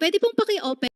Pwede pong paki-open.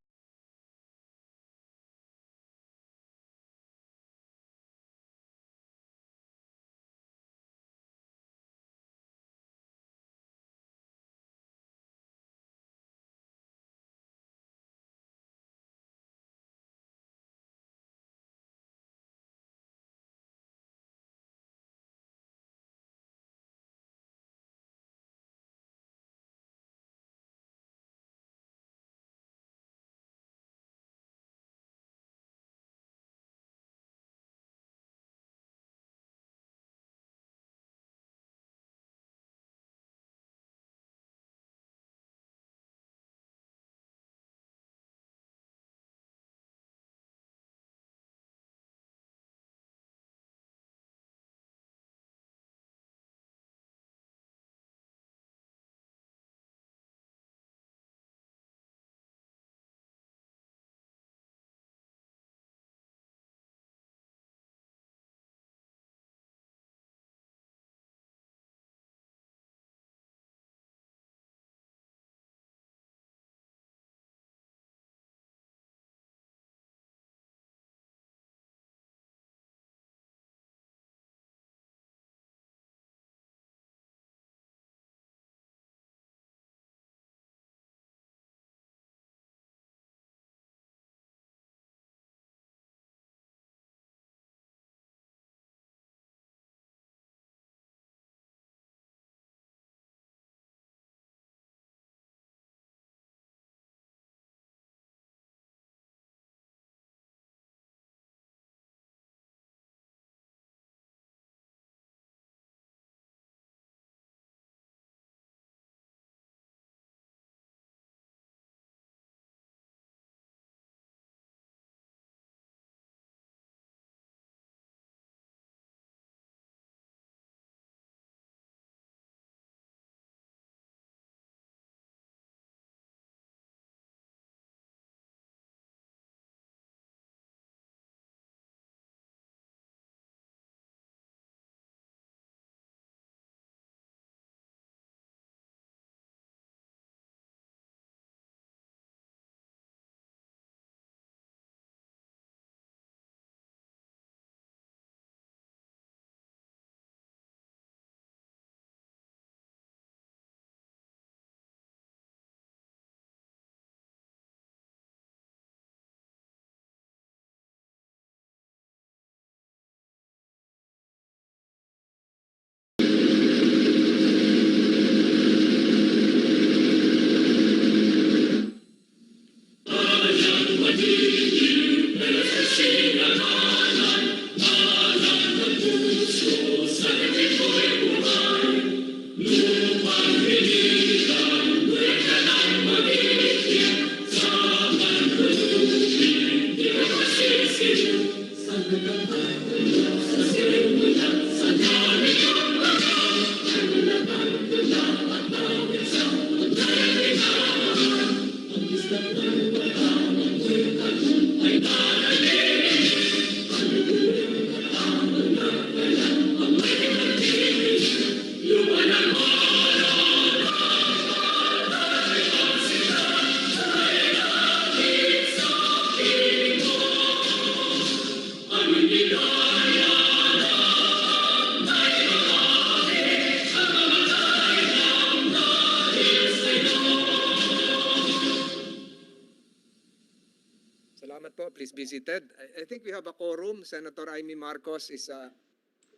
Please be seated. I think we have a quorum. Senator Amy Marcos is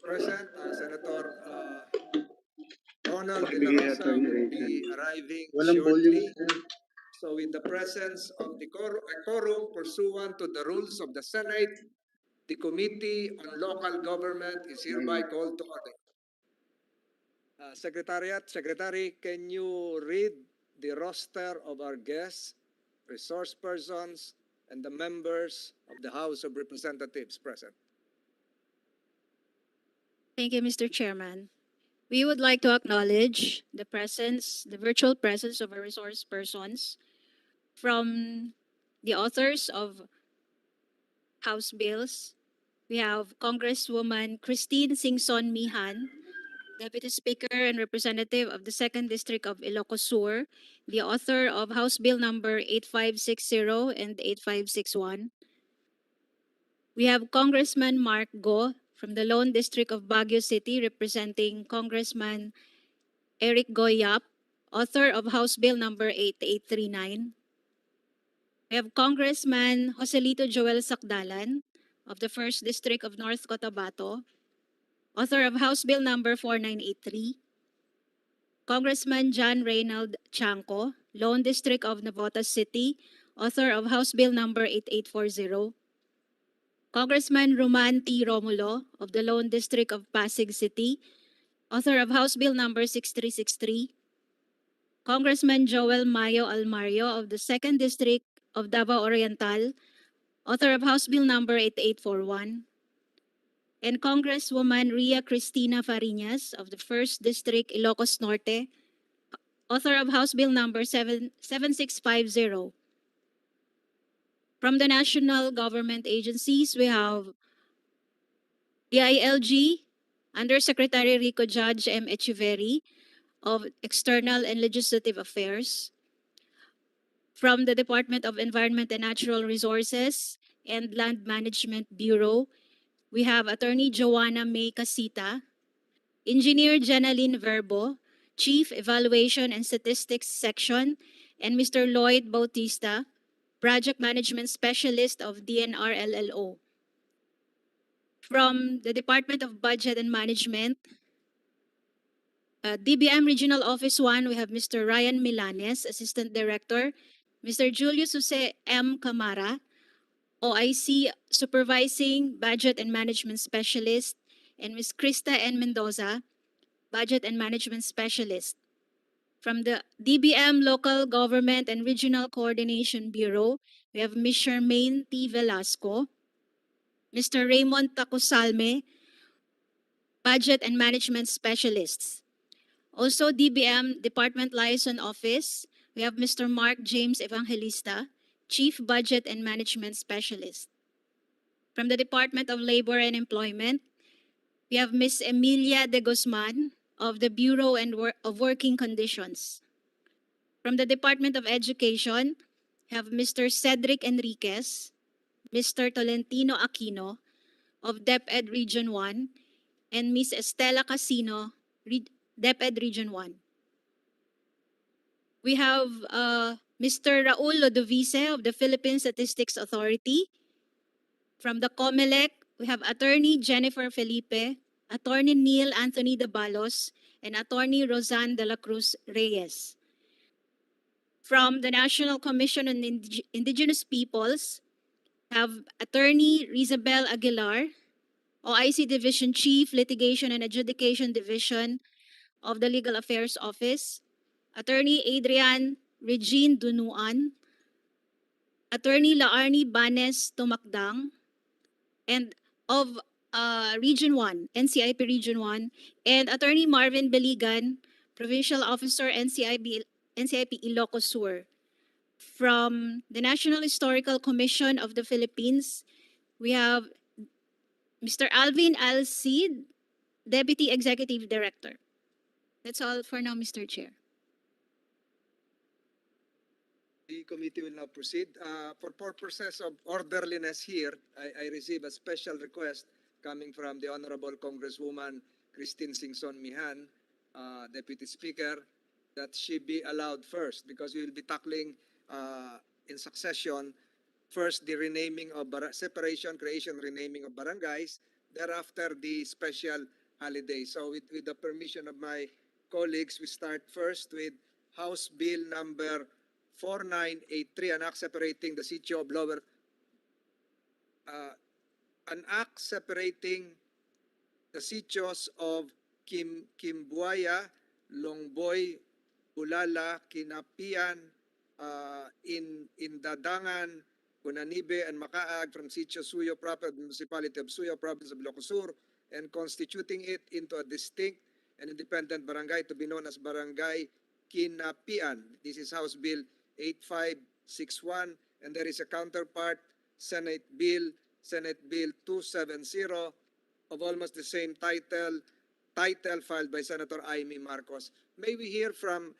present. Senator Ronald De La Rosa will be arriving shortly. So in the presence of the quorum pursuant to the rules of the Senate, the Committee on Local Government is hereby called to order. Secretary, can you read the roster of our guests, resource persons, and the members of the House of Representatives present? Thank you, Mr. Chairman. We would like to acknowledge the virtual presence of our resource persons from the authors of House bills. We have Congresswoman Christine Singson Mihan, Deputy Speaker and Representative of the 2nd District of Ilocos Sur, the author of House Bill number 8560 and 8561. We have Congressman Mark Go from the Lone District of Baguio City, representing Congressman Eric Goyap, author of House Bill number 8839. We have Congressman Joselito Joel Sacdalan of the 1st District of North Cotabato, author of House Bill number 4983. Congressman John Reynald Chanco, Lone District of Navotas City, author of House Bill number 8840. Congressman Roman T. Romulo of the Lone District of Pasig City, author of House Bill number 6363. Congressman Joel Mayo Almario of the 2nd District of Davao Oriental, author of House Bill number 8841. And Congresswoman Ria Cristina Fariñas of the 1st District, Ilocos Norte, author of House Bill number 7650. From the national government agencies, we have DILG, Undersecretary Rico Judge M. Echiverri of External and Legislative Affairs. From the Department of Environment and Natural Resources and Land Management Bureau, we have Attorney Joanna May Casita, Engineer Jenaline Verbo, Chief Evaluation and Statistics Section, and Mr. Lloyd Bautista, Project Management Specialist of DNR LLO. From the Department of Budget and Management, DBM Regional Office 1, we have Mr. Ryan Milanes, Assistant Director, Mr. Julius Jose M. Camara, OIC Supervising Budget and Management Specialist, and Ms. Krista N. Mendoza, Budget and Management Specialist. From the DBM Local Government and Regional Coordination Bureau, we have Ms. Charmaine T. Velasco, Mr. Raymond Tacosalme, Budget and Management Specialists. Also, DBM Department Liaison Office, we have Mr. Mark James Evangelista, Chief Budget and Management Specialist. From the Department of Labor and Employment, we have Ms. Emilia de Guzman of the Bureau of Working Conditions. From the Department of Education, we have Mr. Cedric Enriquez, Mr. Tolentino Aquino of DepEd Region 1, and Ms. Estela Casino, DepEd Region 1. We have Mr. Raul Ludovice of the Philippine Statistics Authority. From the COMELEC, we have Attorney Jennifer Felipe, Attorney Neil Anthony Dabalos, and Attorney Rosanne de la Cruz Reyes. From the National Commission on Indigenous Peoples, we have Attorney Rizabel Aguilar, OIC Division Chief, Litigation and Adjudication Division of the Legal Affairs Office, Attorney Adrian Regine Dunuan, Attorney LAARNI BANEZ Tumakdang, and of Region 1, NCIP Region 1, and Attorney Marvin Beligan, Provincial Officer, NCIP Ilocos Sur. From the National Historical Commission of the Philippines, we have Mr. Alvin Alcid, Deputy Executive Director. That's all for now, Mr. Chair. The committee will now proceed. For purposes of orderliness here, I receive a special request coming from the Honorable Congresswoman Christine Singson Mihan, Deputy Speaker, that she be allowed first because we will be tackling in succession first the renaming of separation, creation, renaming of barangays, thereafter the special holiday. So with the permission of my colleagues, we start first with House Bill number 4983, an act separating the sitio of Lower, an act separating the sitios of Kimbuaya, Longboy, Ulala, Kinapian, in Dadangan, Kunanibe, and Makaag from Sitio Suyo proper, Municipality of Suyo, Province of Ilocos Sur, and constituting it into a distinct and independent barangay to be known as Barangay Kinapian. This is House Bill 8561, and there is a counterpart, Senate Bill 270 of almost the same title, title filed by Senator Amy Marcos. May we hear from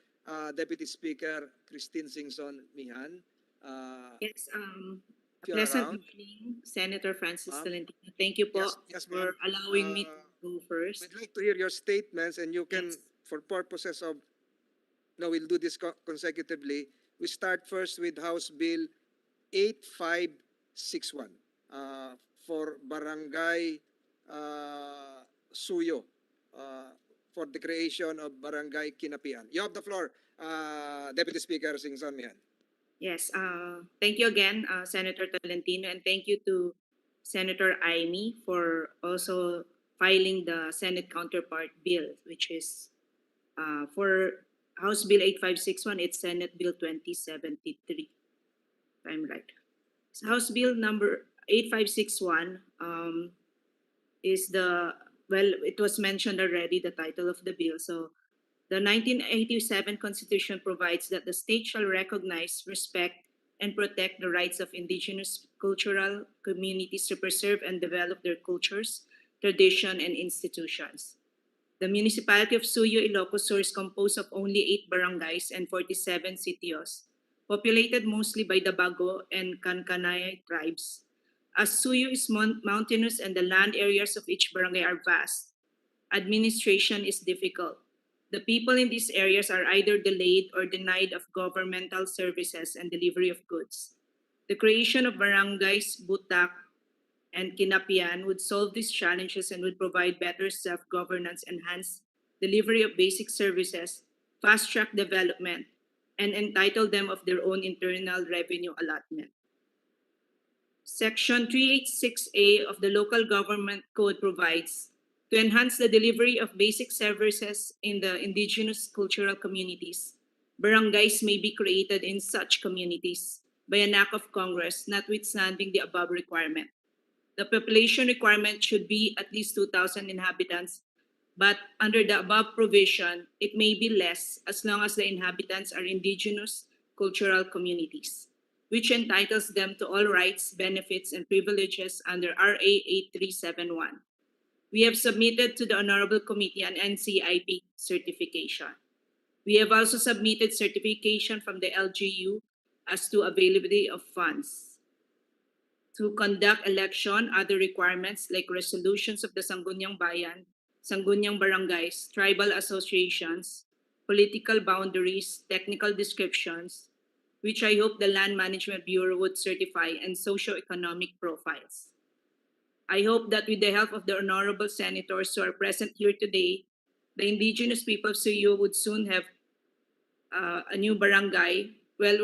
Deputy Speaker Christine Singson Mihan? Yes, If you're pleasant around, evening, Senator Francis ma'am. Tolentino. Thank you po Yes, for ma'am. allowing me to go first. We'd like to hear your statements, and you can, Yes. for purposes of, no, we'll do this consecutively. We start first with House Bill 8561 for Barangay Suyo, for the creation of Barangay Kinapian. You have the floor, Deputy Speaker Singson Mihan. Yes, thank you again, Senator Tolentino, and thank you to Senator Amy for also filing the Senate counterpart bill, which is for House Bill 8561, it's Senate Bill 2073, if I'm right. So House Bill number 8561 is it was mentioned already, the title of the bill. So the 1987 Constitution provides that the state shall recognize, respect, and protect the rights of indigenous cultural communities to preserve and develop their cultures, tradition, and institutions. The municipality of Suyo, Ilocos Sur is composed of only 8 barangays and 47 sitios, populated mostly by the Bago and Kankanay tribes. As Suyo is mountainous and the land areas of each barangay are vast, administration is difficult. The people in these areas are either delayed or denied of governmental services and delivery of goods. The creation of barangays, Butak, and Kinapian would solve these challenges and would provide better self-governance, enhanced delivery of basic services, fast-track development, and entitle them of their own internal revenue allotment. Section 386A of the Local Government Code provides to enhance the delivery of basic services in the indigenous cultural communities. Barangays may be created in such communities by an act of Congress, notwithstanding the above requirement. The population requirement should be at least 2,000 inhabitants, but under the above provision, it may be less as long as the inhabitants are indigenous cultural communities, which entitles them to all rights, benefits, and privileges under RA 8371. We have submitted to the Honorable Committee an NCIP certification. We have also submitted certification from the LGU as to availability of funds. To conduct election, other requirements like resolutions of the Sangguniang Bayan, Sangguniang Barangays, tribal associations, political boundaries, technical descriptions, which I hope the Land Management Bureau would certify, and socio-economic profiles. I hope that with the help of the honorable senators who are present here today, the indigenous people of Suyo would soon have a new barangay. Well,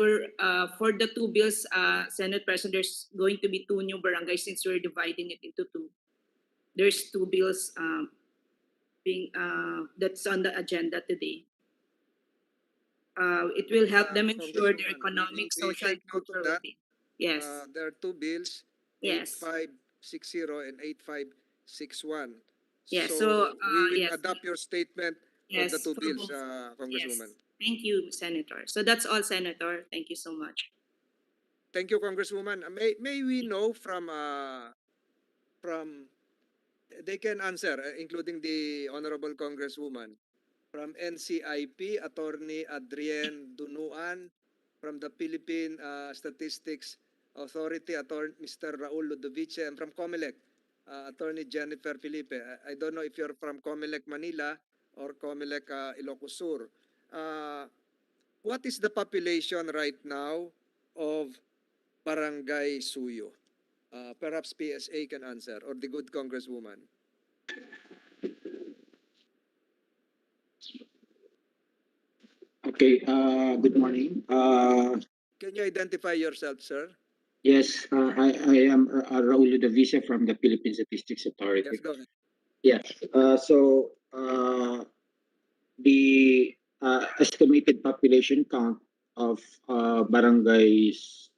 for the two bills, Senate President, there's going to be 2 new barangays since we're dividing it into 2. There's 2 bills that's on the agenda today. It will help them ensure their economic, social, and take note of cultural that. well-being. Yes. There are 2 bills, Yes. 8560 and 8561. Yes. So we will yes. adopt your statement for the Yes. 2 for bills, both. Congresswoman. Yes. Thank you, Senator. So that's all, Senator. Thank you so much. Thank you, Congresswoman. May we know from they can answer, including the Honorable Congresswoman, from NCIP, Attorney Adrienne Dunuan, from the Philippine Statistics Authority, Mr. Raul Ludovice, and from COMELEC, Attorney Jennifer Felipe. I don't know if you're from COMELEC Manila or COMELEC Ilocos Sur. What is the population right now of Barangay Suyo? Perhaps PSA can answer, or the good Congresswoman. Okay, good morning. Can you identify yourself, sir? Yes, I am Raul Ludovice from the Philippine Statistics Authority. Yes, go ahead. Yes, the estimated population count of barangays,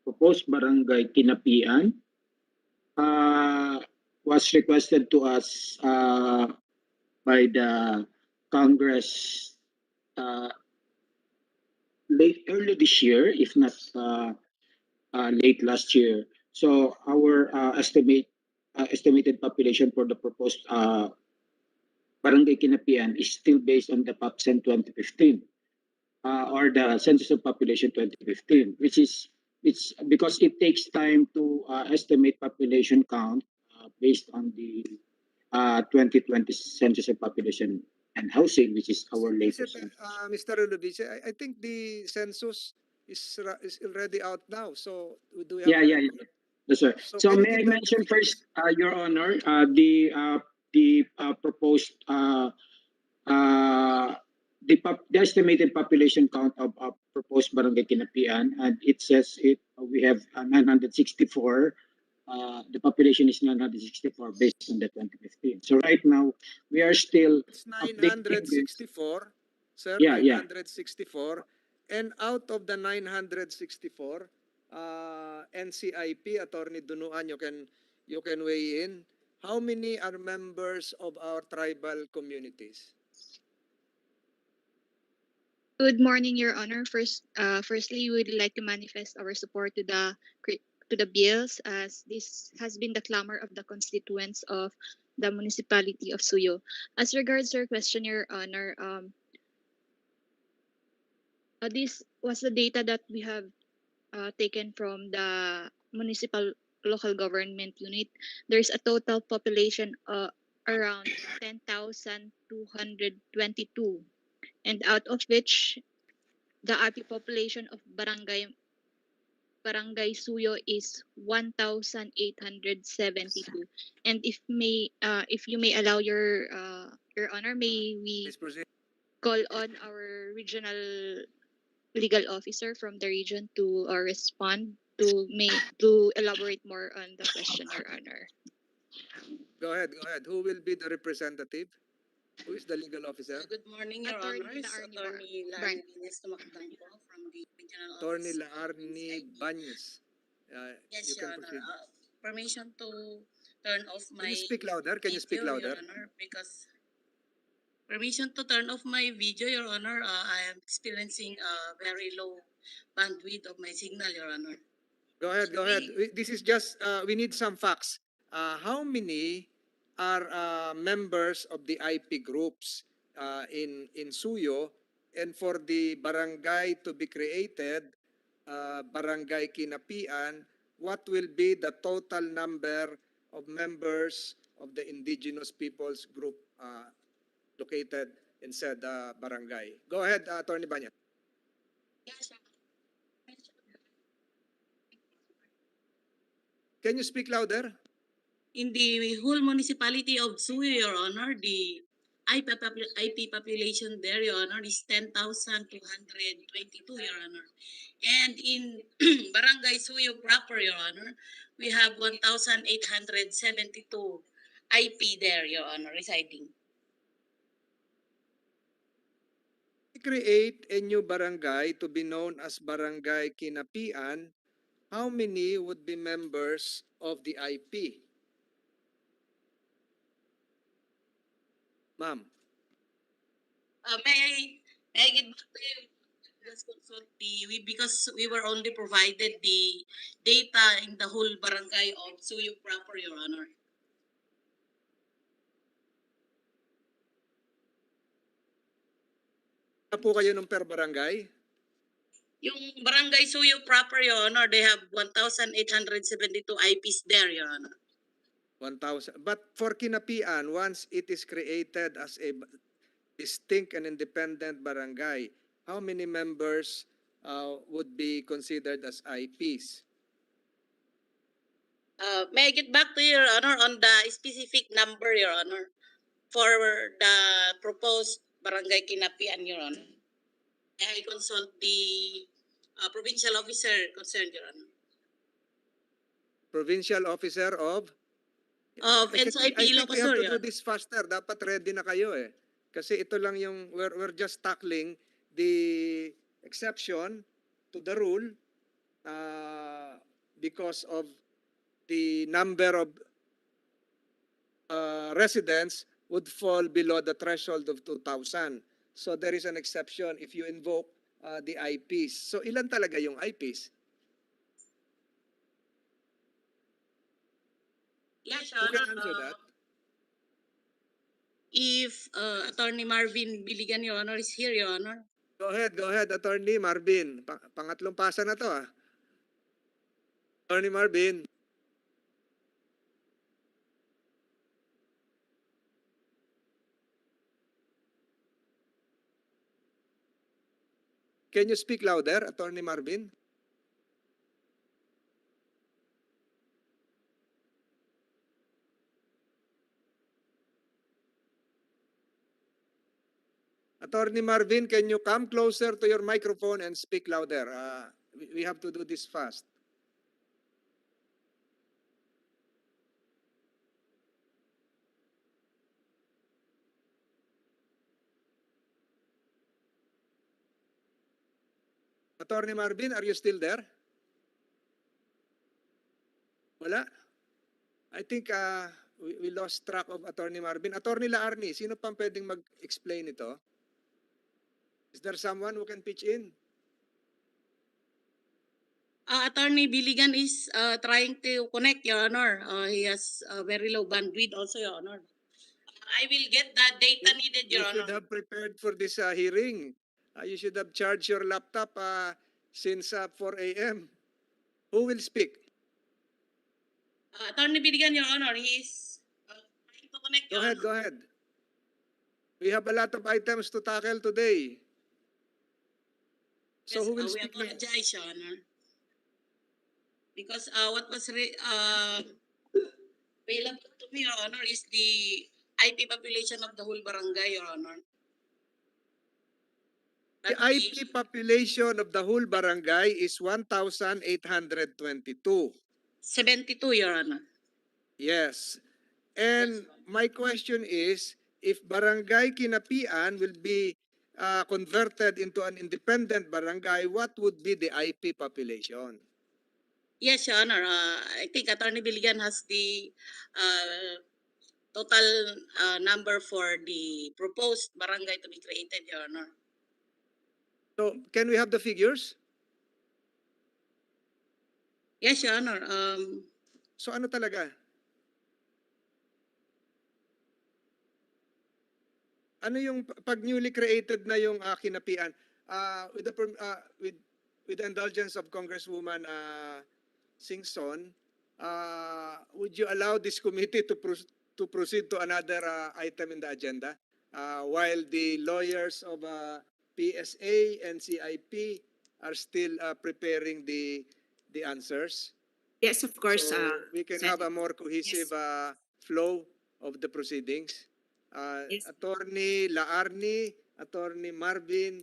proposed barangay Kinapian, was requested to us by the Congress early this year, if not late last year. So our estimate estimated population for the proposed Barangay Kinapian is still based on the PopCen 2015 or the Census of Population 2015, it's because it takes time to estimate population count based on the 2020 Census of Population and Housing, which is our latest census. Mr. Ludovice, I think the census is already out now. So do we have Yeah. Yes, sir. So can you may I give that mention figures? first, Your Honor, the proposed the estimated population count of proposed Barangay Kinapian, and it says we have 964. The population is 964 based on the 2015. So right now we are still It's updating this. 964, sir, Yeah. 964. And out of the 964, NCIP, Attorney Dunuan, you can weigh in. How many are members of our tribal communities? Good morning, Your Honor. Firstly, we would like to manifest our support to the bills, as this has been the clamor of the constituents of the municipality of Suyo. As regards your question, Your Honor, this was the data that we have taken from the municipal local government unit. There's a total population around 10,222, and out of which the IP population of Barangay Suyo is 1,872. And if you may allow your Honor, may we Please proceed. call on our regional legal officer from the region to respond to elaborate more on the question, Your Honor. Go ahead. Who will be the representative? Who is the legal officer? Good morning, Your Attorney Honors. LAARNI Attorney Barn. LAARNI from the Regional Attorney Office. LAARNI Barangays. Yes, You Your can Honor. proceed. Permission to turn off my Can you speak louder? video, Your Honor, because permission to turn off my video, Your Honor. I am experiencing a very low bandwidth of my signal, Your Honor. Go ahead. This is just, we need some facts. How many are members of the IP groups in Suyo, and for the barangay to be created, Barangay Kinapian, what will be the total number of members of the indigenous peoples group located in said barangay? Go ahead, Attorney Banya. Yes, Your Honor. Can you speak louder? In the whole municipality of Suyo, Your Honor, the IP population there, Your Honor, is 10,222, Your Honor. And in Barangay Suyo proper, Your Honor, we have 1,872 IP there, Your Honor, residing. Create a new barangay to be known as Barangay Kinapian, how many would be members of the IP? Ma'am. May I get back to you? Let's consult because we were only provided the data in the whole barangay of Suyo proper, Your Honor. Ano po kayo ng per barangay? Yung Barangay Suyo proper, Your Honor, they have 1,872 IPs there, Your Honor. 1,000. But for Kinapian, once it is created as a distinct and independent barangay, how many members would be considered as IPs? May I get back to Your Honor on the specific number, Your Honor, for the proposed Barangay Kinapian, Your Honor? May I consult the provincial officer concerned, Your Honor? Provincial officer of? Of I NCIP think we have Ilocos, to do this faster. Dapat ready na kayo eh. Kasi ito lang yung, we're just tackling the exception to the rule because of the number of residents would fall below the threshold of 2,000. So there is an exception if you invoke the IPs. So ilan talaga yung IPs? Yes, Who Your can Honor. answer that? If Attorney Marvin Biligan, Your Honor, is here, Your Honor. Go ahead, Attorney Marvin. Pangatlong pasa na to ah. Attorney Marvin. Can you speak louder, Attorney Marvin? Attorney Marvin, can you come closer to your microphone and speak louder? We have to do this fast. Attorney Marvin, are you still there? Wala? I think we lost track of Attorney Marvin. Attorney LAARNI, sino pang pwedeng mag-explain ito? Is there someone who can pitch in? Attorney Biligan is trying to connect, Your Honor. He has very low bandwidth also, Your Honor. I will get the data needed, You Your should Honor. have prepared for this hearing. You should have charged your laptop since 4 a.m. Who will speak? Attorney Biligan, Your Honor, he is trying to connect, Go Your ahead, Honor. go ahead. We have a lot of items to tackle today. So Yes, who will we speak next? apologize, Your Honor. Because what was available to me, Your Honor, is the IP population of the whole barangay, Your Honor. The IP population of the whole barangay is 1,822. 72, Your Honor. Yes. And my question is, if Barangay Kinapian will be converted into an independent barangay, what would be the IP population? Yes, Your Honor. I think Attorney Biligan has the total number for the proposed barangay to be created, Your Honor. So, can we have the figures? Yes, Your Honor. So, ano talaga? Ano yung pag newly created na yung Kinapian? With the indulgence of Congresswoman Singson, would you allow this committee to proceed to another item in the agenda while the lawyers of PSA and CIP are still preparing the answers? Yes, of course. So we can have a more cohesive Yes. flow of the proceedings. Yes. Attorney LAARNI, Attorney Marvin,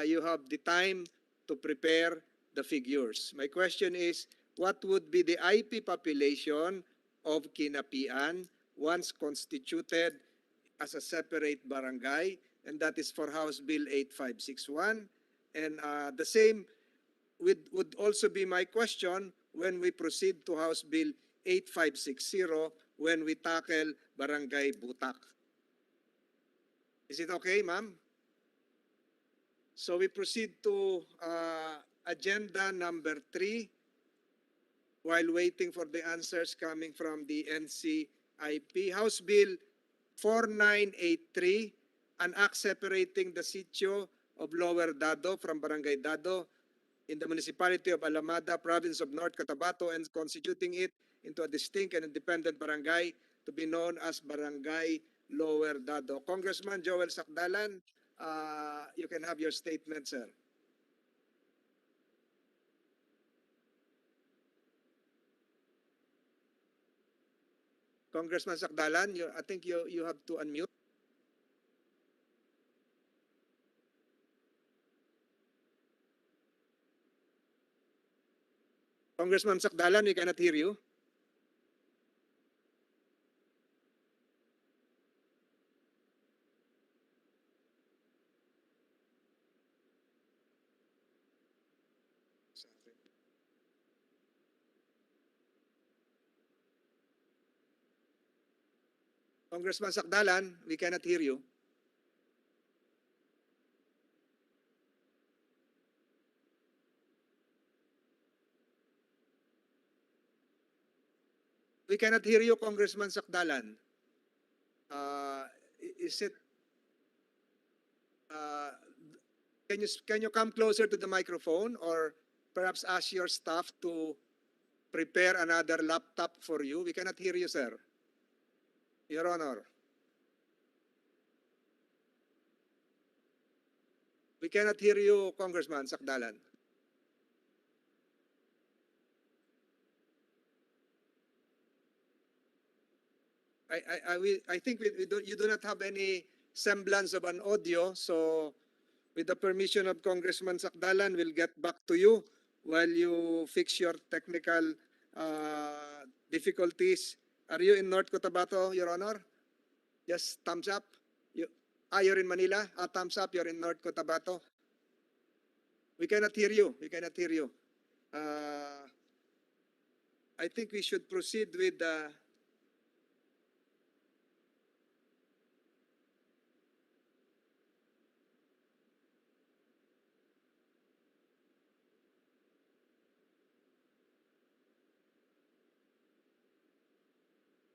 you have the time to prepare the figures. My question is, what would be the IP population of Kinapian once constituted as a separate barangay? And that is for House Bill 8561. And the same would also be my question when we proceed to House Bill 8560 when we tackle Barangay Butak. Is it okay, ma'am? So we proceed to agenda number 3 while waiting for the answers coming from the NCIP. House Bill 4983, an act separating the sitio of Lower Dado from Barangay Dado in the municipality of Alamada, province of North Cotabato, and constituting it into a distinct and independent barangay to be known as Barangay Lower Dado. Congressman Joel Sakdalan, you can have your statement, sir. Congressman Sakdalan, I think you have to unmute. Congressman Sakdalan, we cannot hear you. Congressman Sakdalan, we cannot hear you. We cannot hear you, Congressman Sakdalan. Is it? Can you come closer to the microphone, or perhaps ask your staff to prepare another laptop for you? We cannot hear you, sir. Your Honor. We cannot hear you, Congressman Sakdalan. I think you do not have any semblance of an audio, so with the permission of Congressman Sakdalan, we'll get back to you while you fix your technical difficulties. Are you in North Cotabato, Your Honor? Yes, thumbs up. You're in Manila? Thumbs up, you're in North Cotabato. We cannot hear you. We cannot hear you. I think we should proceed with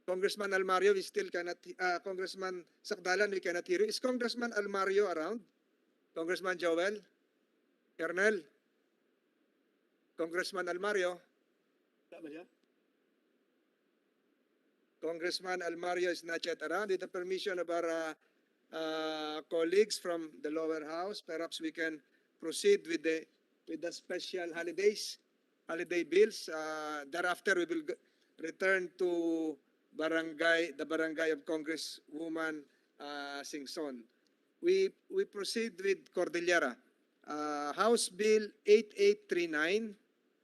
Congressman Almario. We still cannot, Congressman Sakdalan, we cannot hear you. Is Congressman Almario around? Congressman Joel? Colonel? Congressman Almario? Congressman Almario is not yet around. With the permission of our colleagues from the lower house, perhaps we can proceed with the special holiday bills. Thereafter, we will return to the barangay of Congresswoman Singson. We proceed with Cordillera. House Bill 8839.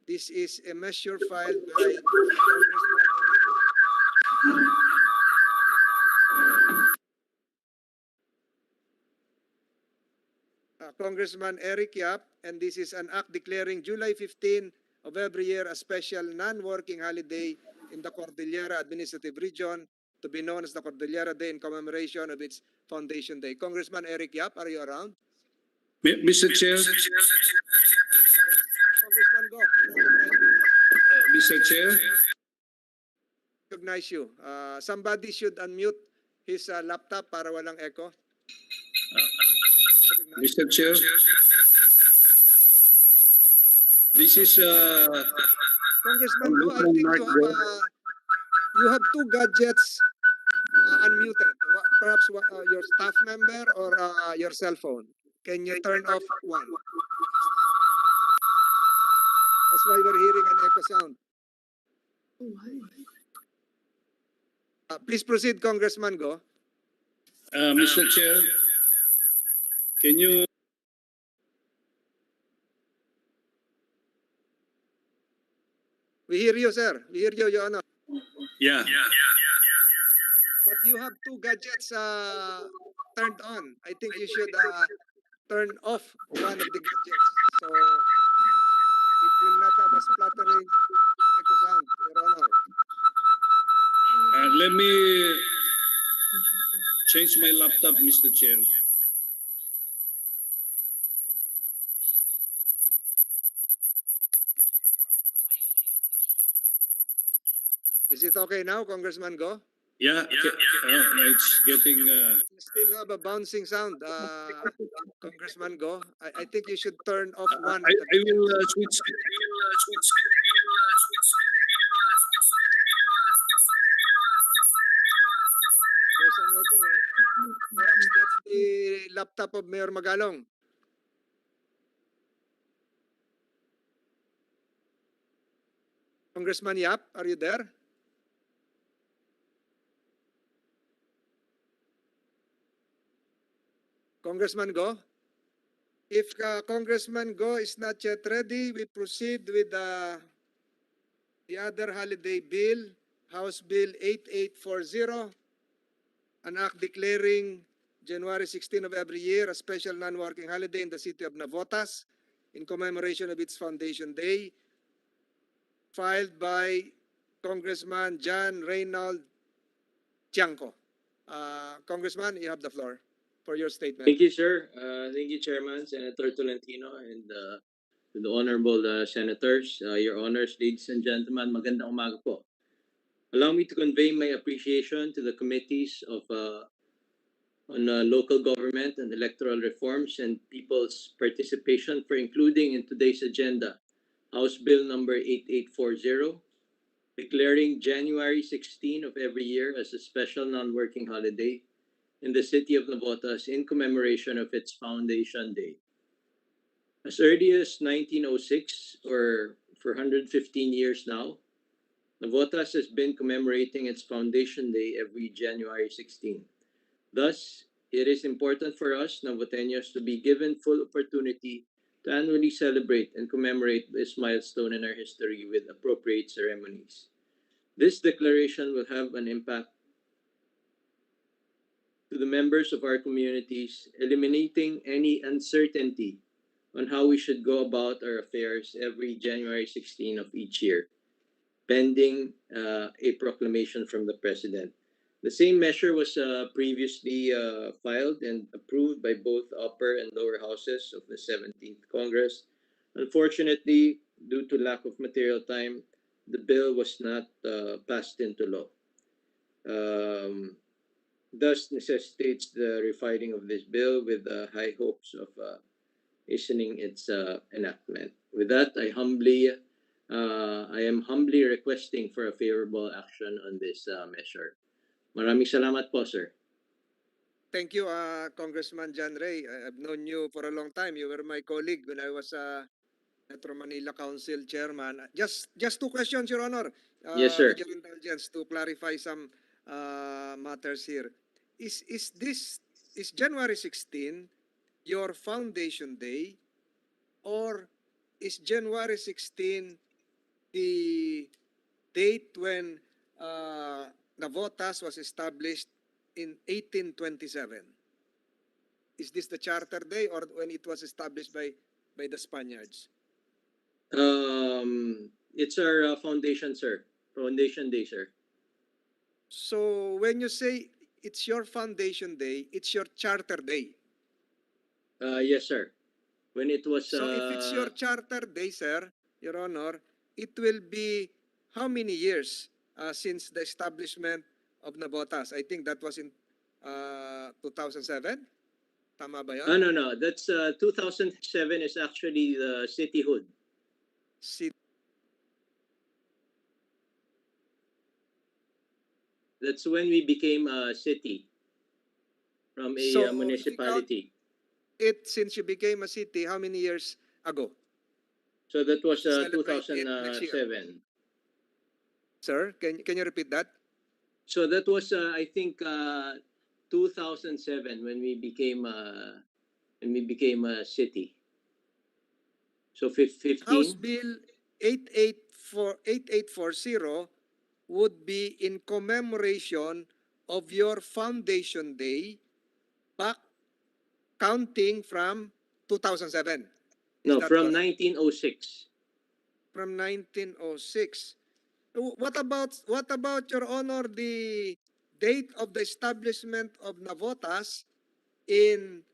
This is a measure filed by Congressman Eric Yap, and this is an act declaring July 15 of every year a special non-working holiday in the Cordillera Administrative Region to be known as the Cordillera Day in commemoration of its Foundation Day. Congressman Eric Yap, are you around? Mr. Chair. Congressman, go. Mr. Chair. Recognize you. Somebody should unmute his laptop para walang echo. Mr. Chair. This is Congressman, go. I think you have two gadgets unmuted. Perhaps your staff member or your cell phone. Can you turn off one? That's why we're hearing an echo sound. Please proceed, Congressman. Go. Mr. Chair, can you... We hear you, sir. We hear you, Your Honor. Yeah. But you have two gadgets turned on. I think you should turn off one of the gadgets. So it will not have a splattering echo sound, Your Honor. Let me change my laptop, Mr. Chair. Is it okay now, Congressman? Go. Yeah. It's getting... You still have a bouncing sound, Congressman. Go. I think you should turn off one. I will switch. Perhaps that's the laptop of Mayor Magalong. Congressman Yap, are you there? Congressman Go? If Congressman Go is not yet ready, we proceed with the other holiday bill, House Bill 8840, an act declaring January 16 of every year a special non-working holiday in the city of Navotas in commemoration of its Foundation Day, filed by Congressman John Reynald Tiangco. Congressman, you have the floor for your statement. Thank you, sir. Thank you, Chairman, Senator Tolentino, and to the honorable senators, your honors, ladies and gentlemen, magandang umaga po. Allow me to convey my appreciation to the committees on local government and electoral reforms and people's participation for including in today's agenda House Bill number 8840, declaring January 16 of every year as a special non-working holiday in the city of Navotas in commemoration of its foundation day. As early as 1906, or for 115 years now, Navotas has been commemorating its foundation day every January 16. Thus, it is important for us, Navoteños, to be given full opportunity to annually celebrate and commemorate this milestone in our history with appropriate ceremonies. This declaration will have an impact to the members of our communities, eliminating any uncertainty on how we should go about our affairs every January 16 of each year, pending a proclamation from the President. The same measure was previously filed and approved by both upper and lower houses of the 17th Congress. Unfortunately, due to lack of material time, the bill was not passed into law. Thus necessitates the refiling of this bill with high hopes of hastening its enactment. With that, I am humbly requesting for a favorable action on this measure. Maraming salamat po, sir. Thank you, Congressman John Ray. I've known you for a long time. You were my colleague when I was Metro Manila Council Chairman. Just two questions, Your Honor. Yes, sir. With your indulgence to clarify some matters here. Is January 16 your foundation day, or is January 16 the date when Navotas was established in 1827? Is this the charter day or when it was established by the Spaniards? It's our foundation, sir. Foundation day, sir. So when you say it's your foundation day, it's your charter day. Yes, sir. When it was So if it's your charter day, sir, Your Honor, it will be how many years since the establishment of Navotas? I think that was in 2007. Tama ba yun? No. That's 2007 is actually the cityhood. That's when we became a city from a So, municipality. Since you became a city, how many years ago? So that was Celebrate it next year. 2007. Sir, can you repeat that? So that was I think 2007 when we became a city. So 15. House Bill 8840 would be in commemoration of your foundation day back counting from 2007. No, from correct? 1906. From 1906. What about, Your Honor, the date of the establishment of Navotas in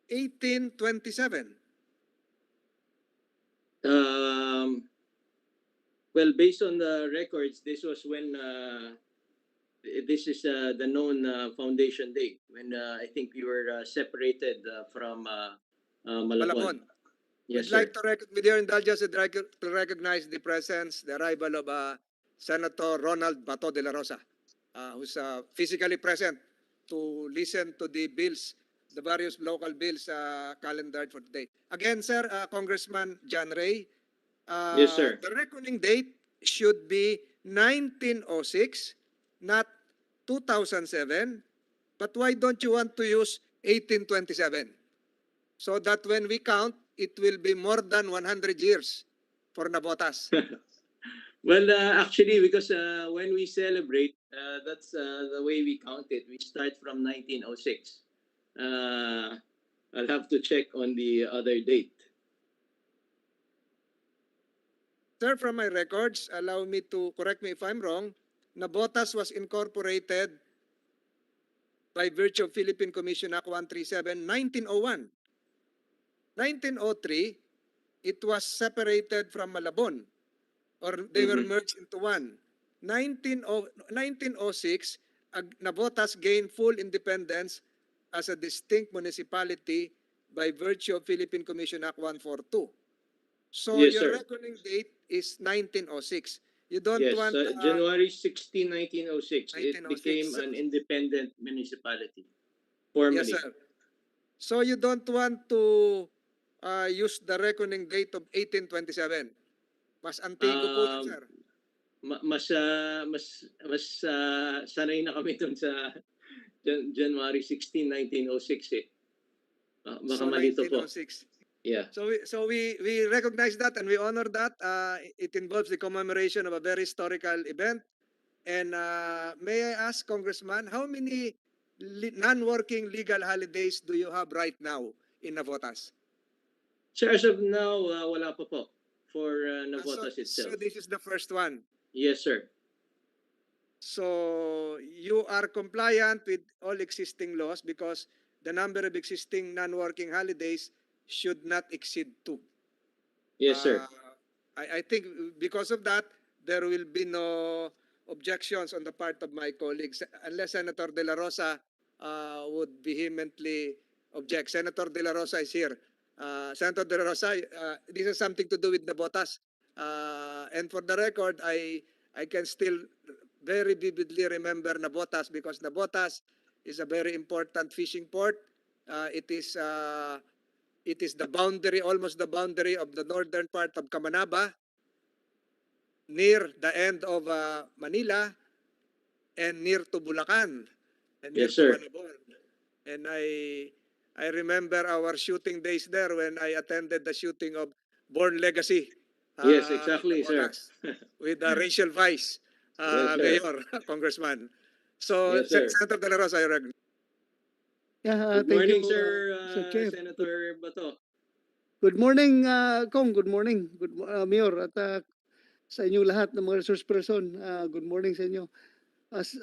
1827? Well, based on the records, this was when this is the known foundation date when I think we were separated from Malabon. Yes, We'd like to, with your indulgence, to recognize the presence, the arrival of Senator Ronald Bato de la Rosa, who's physically present to listen to the bills, the various local bills calendared for today. Again, sir, Congressman John Ray, Yes, sir. the reckoning date should be 1906, not 2007. But why don't you want to use 1827? So that when we count, it will be more than 100 years for Navotas. Well, actually, because when we celebrate, that's the way we count it. We start from 1906. I'll have to check on the other date. Sir, from my records, allow me to correct me if I'm wrong, Navotas was incorporated by virtue of Philippine Commission Act 137, 1901. 1903, it was separated from Malabon, or they were merged into one. 1906, Navotas gained full independence as a distinct municipality by virtue of Philippine Commission Act 142. So Yes, your sir. reckoning date is 1906. You don't Yes, want January 16, 1906, it 1906. became an independent municipality, Yes, formally. sir. So you don't want to use the reckoning date of 1827. Mas antigo po yun, Um, sir. mas sanay na kami dun sa January 16, 1906 eh. Baka So malito po. 1906. Yeah. So we recognize that and we honor that. It involves the commemoration of a very historical event. And may I ask, Congressman, how many non-working legal holidays do you have right now in Navotas? Sir, as of now, wala pa po for Navotas So itself. this is the first one. Yes, sir. So you are compliant with all existing laws because the number of existing non-working holidays should not exceed 2. Yes, sir. I think because of that, there will be no objections on the part of my colleagues unless Senator De La Rosa would vehemently object. Senator De La Rosa is here. Senator De La Rosa, this has something to do with the Botas. And for the record, I can still very vividly remember Nabotas because Nabotas is a very important fishing port. It is the boundary, almost the boundary of the northern part of Camanaba, near the end of Manila, and near to Bulacan, and near Yes, to sir. Malabon. And I remember our shooting days there when I attended the shooting of Born Legacy. Yes, In exactly, sir. Nabotas, with Rachel Vice, Yes, sir. Mayor, Congressman. So, Yes, sir. Senator De La Rosa, I recognize. Yeah, Good thank morning, you, sir, Mr. Chair. Senator Bato. Good morning, Kong. Good morning. Mayor, at sa inyong lahat ng mga resource person. Good morning sa inyo. As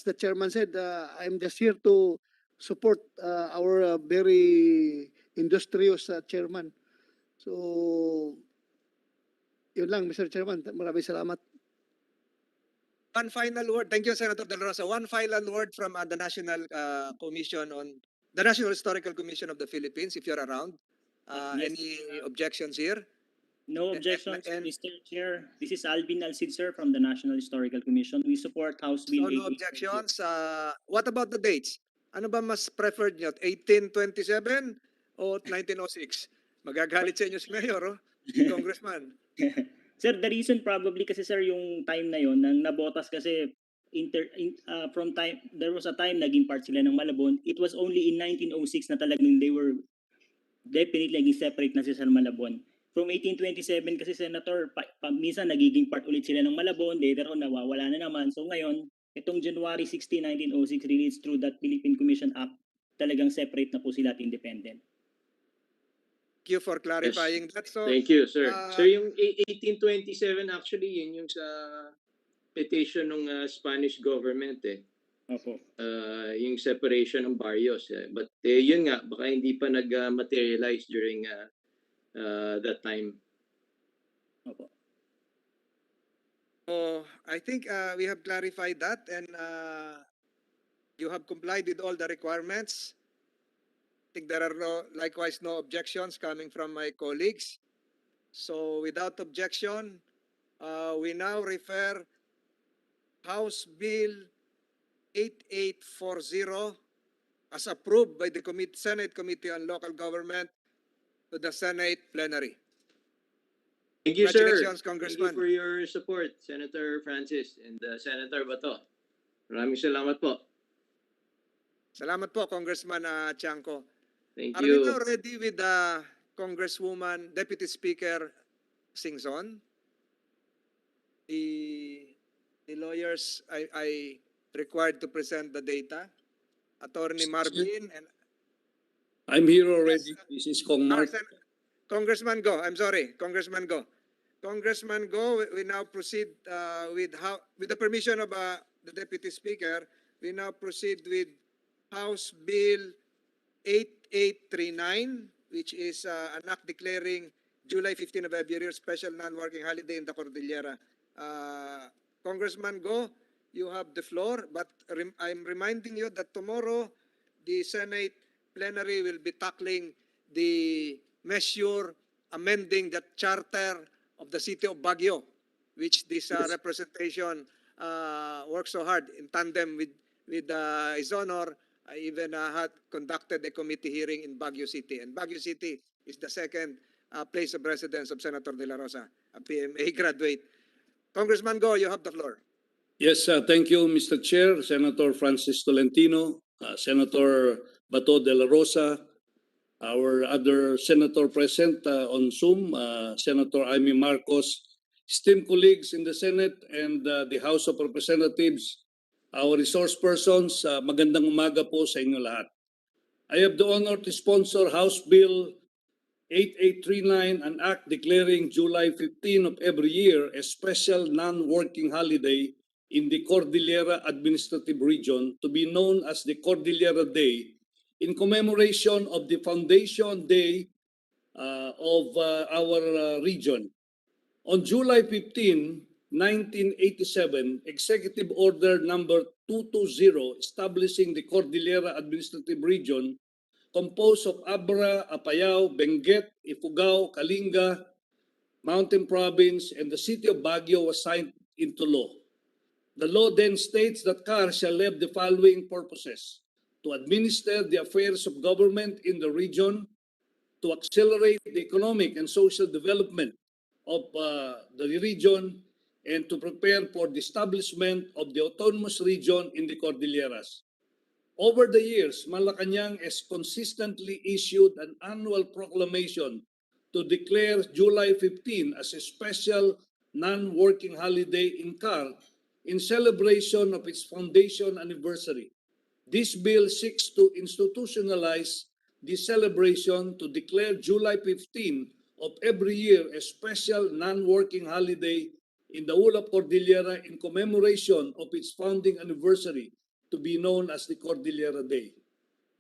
the chairman said, I'm just here to support our very industrious chairman. So, yun lang, Mr. Chairman. Maraming salamat. One final word. Thank you, Senator De La Rosa. One final word from the National Commission on the National Historical Commission of the Philippines, if you're around. Yes. Any objections here? No objections, and- Mr. Chair. This is Alvin Alcid, sir, from the National Historical Commission. We support House Bill So no 88. objections. What about the dates? Ano ba mas preferred nyo? 1827 o 1906? Magagalit sa inyo si Mayor, oh? Si Congressman. Sir, the reason probably kasi sir yung time na yon nang nabotas kasi from time there was a time naging part sila ng Malabon. It was only in 1906 na talagang they were definitely naging separate na sila sa Malabon. From 1827 kasi Senator, minsan nagiging part ulit sila ng Malabon, later on nawawala na naman. So ngayon, itong January 16, 1906 released through that Philippine Commission Act, talagang separate na po sila at independent. Thank you for clarifying that. So, Thank you, sir. Sir, yung 1827 actually, yun yung sa petition ng Spanish government eh. Opo. Yung separation ng barrios. But yun nga, baka hindi pa nag-materialize during that time. Opo. So I think we have clarified that and you have complied with all the requirements. I think there are likewise no objections coming from my colleagues. So without objection, we now refer House Bill 8840 as approved by the Senate Committee on Local Government to the Senate plenary. Thank you, sir. Congratulations, Thank Congressman. you for your support, Senator Francis and Senator Bato. Maraming salamat po. Salamat po, Congressman Tiangco. Thank Are we you. now ready with Congresswoman, Deputy Speaker Singson? The lawyers I required to present the data. Attorney Marvin and I'm here already. This is Kong Mark. Congressman Go. I'm sorry, Congressman Go. Congressman Go, we now proceed with the permission of the Deputy Speaker. We now proceed with House Bill 8839, which is an act declaring July 15 of every year special non-working holiday in the Cordillera. Congressman Go, you have the floor, but I'm reminding you that tomorrow the Senate plenary will be tackling the measure amending the charter of the city of Baguio, which this representation worked so hard in tandem with His Honor. I even had conducted a committee hearing in Baguio City, and Baguio City is the second place of residence of Senator De La Rosa, a PMA graduate. Congressman Go, you have the floor. Yes, thank you, Mr. Chair, Senator Francis Tolentino, Senator Bato de la Rosa, our other senator present on Zoom, Senator Amy Marcos, esteemed colleagues in the Senate and the House of Representatives, our resource persons, magandang umaga po sa inyo lahat. I have the honor to sponsor House Bill 8839, an act declaring July 15 of every year a special non-working holiday in the Cordillera Administrative Region to be known as the Cordillera Day in commemoration of the Foundation Day of our region. On July 15, 1987, Executive Order number 220 establishing the Cordillera Administrative Region composed of Abra, Apayao, Benguet, Ifugao, Kalinga, Mountain Province, and the city of Baguio was signed into law. The law then states that CAR shall have the following purposes: to administer the affairs of government in the region, to accelerate the economic and social development of the region, and to prepare for the establishment of the autonomous region in the Cordilleras. Over the years, Malacanang has consistently issued an annual proclamation to declare July 15 as a special non-working holiday in CAR in celebration of its foundation anniversary. This bill seeks to institutionalize this celebration to declare July 15 of every year a special non-working holiday in the whole of Cordillera in commemoration of its founding anniversary, to be known as the Cordillera Day.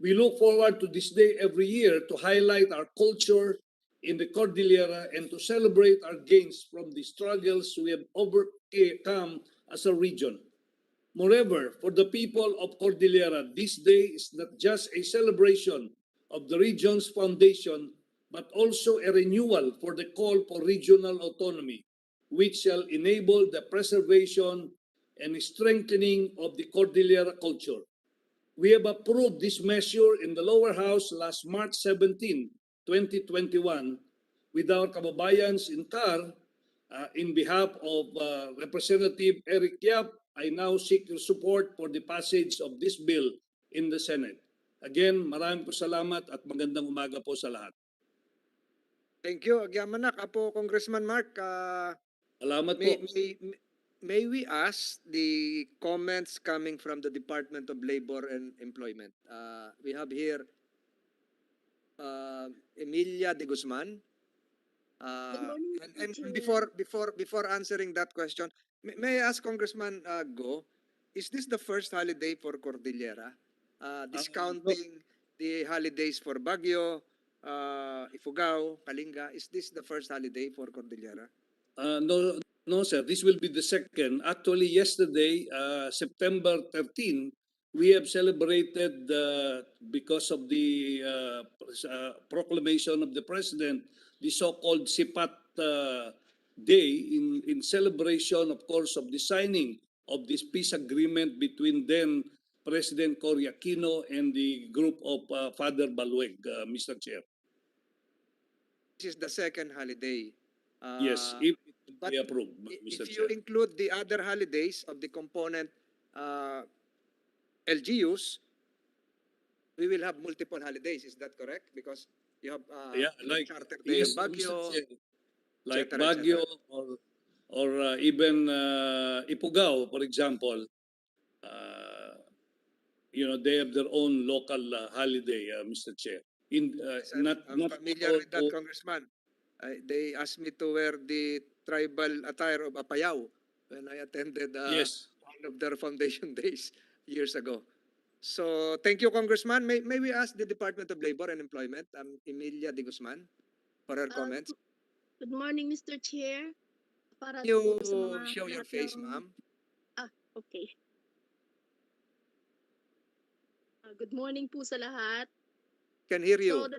We look forward to this day every year to highlight our culture in the Cordillera and to celebrate our gains from the struggles we have overcome as a region. Moreover, for the people of Cordillera, this day is not just a celebration of the region's foundation, but also a renewal for the call for regional autonomy, which shall enable the preservation and strengthening of the Cordillera culture. We have approved this measure in the lower house last March 17, 2021, with our kababayans in CAR. In behalf of Representative Eric Yap, I now seek your support for the passage of this bill in the Senate. Again, maraming po salamat at magandang umaga po sa lahat. Thank you. Agyamanak, Apo Congressman Mark. Salamat po. May we ask the comments coming from the Department of Labor and Employment? We have here Emilia de Guzman. And before answering that question, may I ask Congressman Go, is this the first holiday for Cordillera? Discounting the holidays for Baguio, Ifugao, Kalinga, is this the first holiday for Cordillera? No, sir. This will be the second. Actually, yesterday, September 13, we have celebrated, because of the proclamation of the President, the so-called SIPAT Day in celebration, of course, of the signing of this peace agreement between then President Cory Aquino and the group of Father Balueg, Mr. Chair. This is the second holiday. Yes, if it be approved, Mr. If you Chair. include the other holidays of the component LGUs, we will have multiple holidays. Is that correct? Because you have like Charter Day yes, of Baguio, Mr. Chair, like et cetera, et Baguio cetera. or even Ifugao, for example. They have their own local holiday, Mr. Chair. I'm familiar with that, Congressman. They asked me to wear the tribal attire of Apayao when I attended Yes. one of their foundation days years ago. So thank you, Congressman. May we ask the Department of Labor and Employment, Emilia de Guzman, for her comments? Good morning, Mr. Chair. Para Can you po sa mga show your lahat face, ng ma'am? Okay. Good morning po sa lahat. Can hear So you. the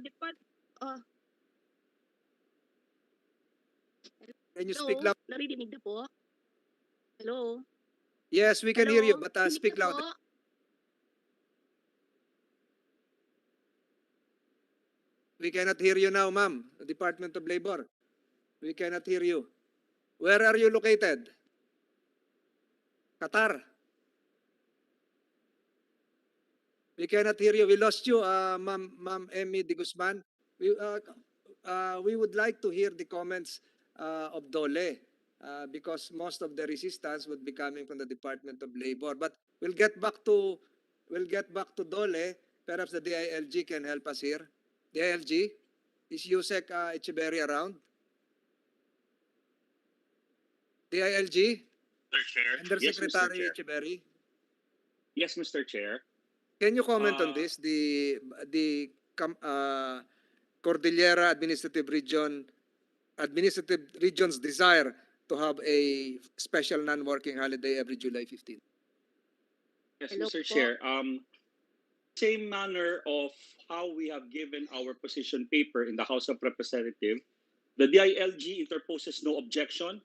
Can you hello, speak loud? naririnig na po? Hello? Yes, we can hear you, but Rinig speak na loud. po? We cannot hear you now, ma'am. The Department of Labor. We cannot hear you. Where are you located? Qatar. We cannot hear you. We lost you, Ma'am Emi de Guzman. We would like to hear the comments of DOLE because most of the resistance would be coming from the Department of Labor. But we'll get back to DOLE. Perhaps the DILG can help us here. DILG, is USec Echiverri around? DILG, Mr. Chair. Undersecretary Echiverri. Yes, Mr. Chair. Can you comment on this? The Cordillera Administrative Region's desire to have a special non-working holiday every July 15. Yes, Hello Mr. po. Chair. Same manner of how we have given our position paper in the House of Representatives, the DILG interposes no objection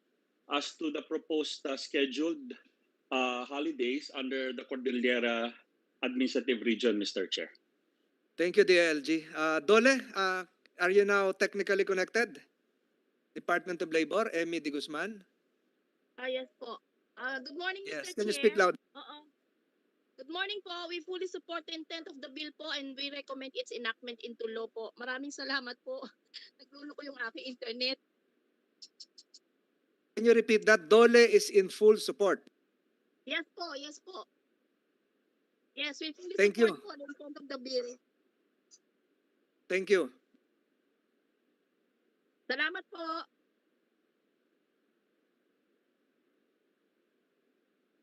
as to the proposed scheduled holidays under the Cordillera Administrative Region, Mr. Chair. Thank you, DILG. Dole, are you now technically connected? Department of Labor, Emi de Guzman. Yes po. Good morning, Yes, Mr. can you Chair. speak loud? Good morning po. We fully support the intent of the bill po and we recommend its enactment into law po. Maraming salamat po. Naglulo ko yung aking internet. Can you repeat that? Dole is in full support. Yes po, yes po. Yes, we fully Thank support you. po the intent of the bill. Thank you. Salamat po.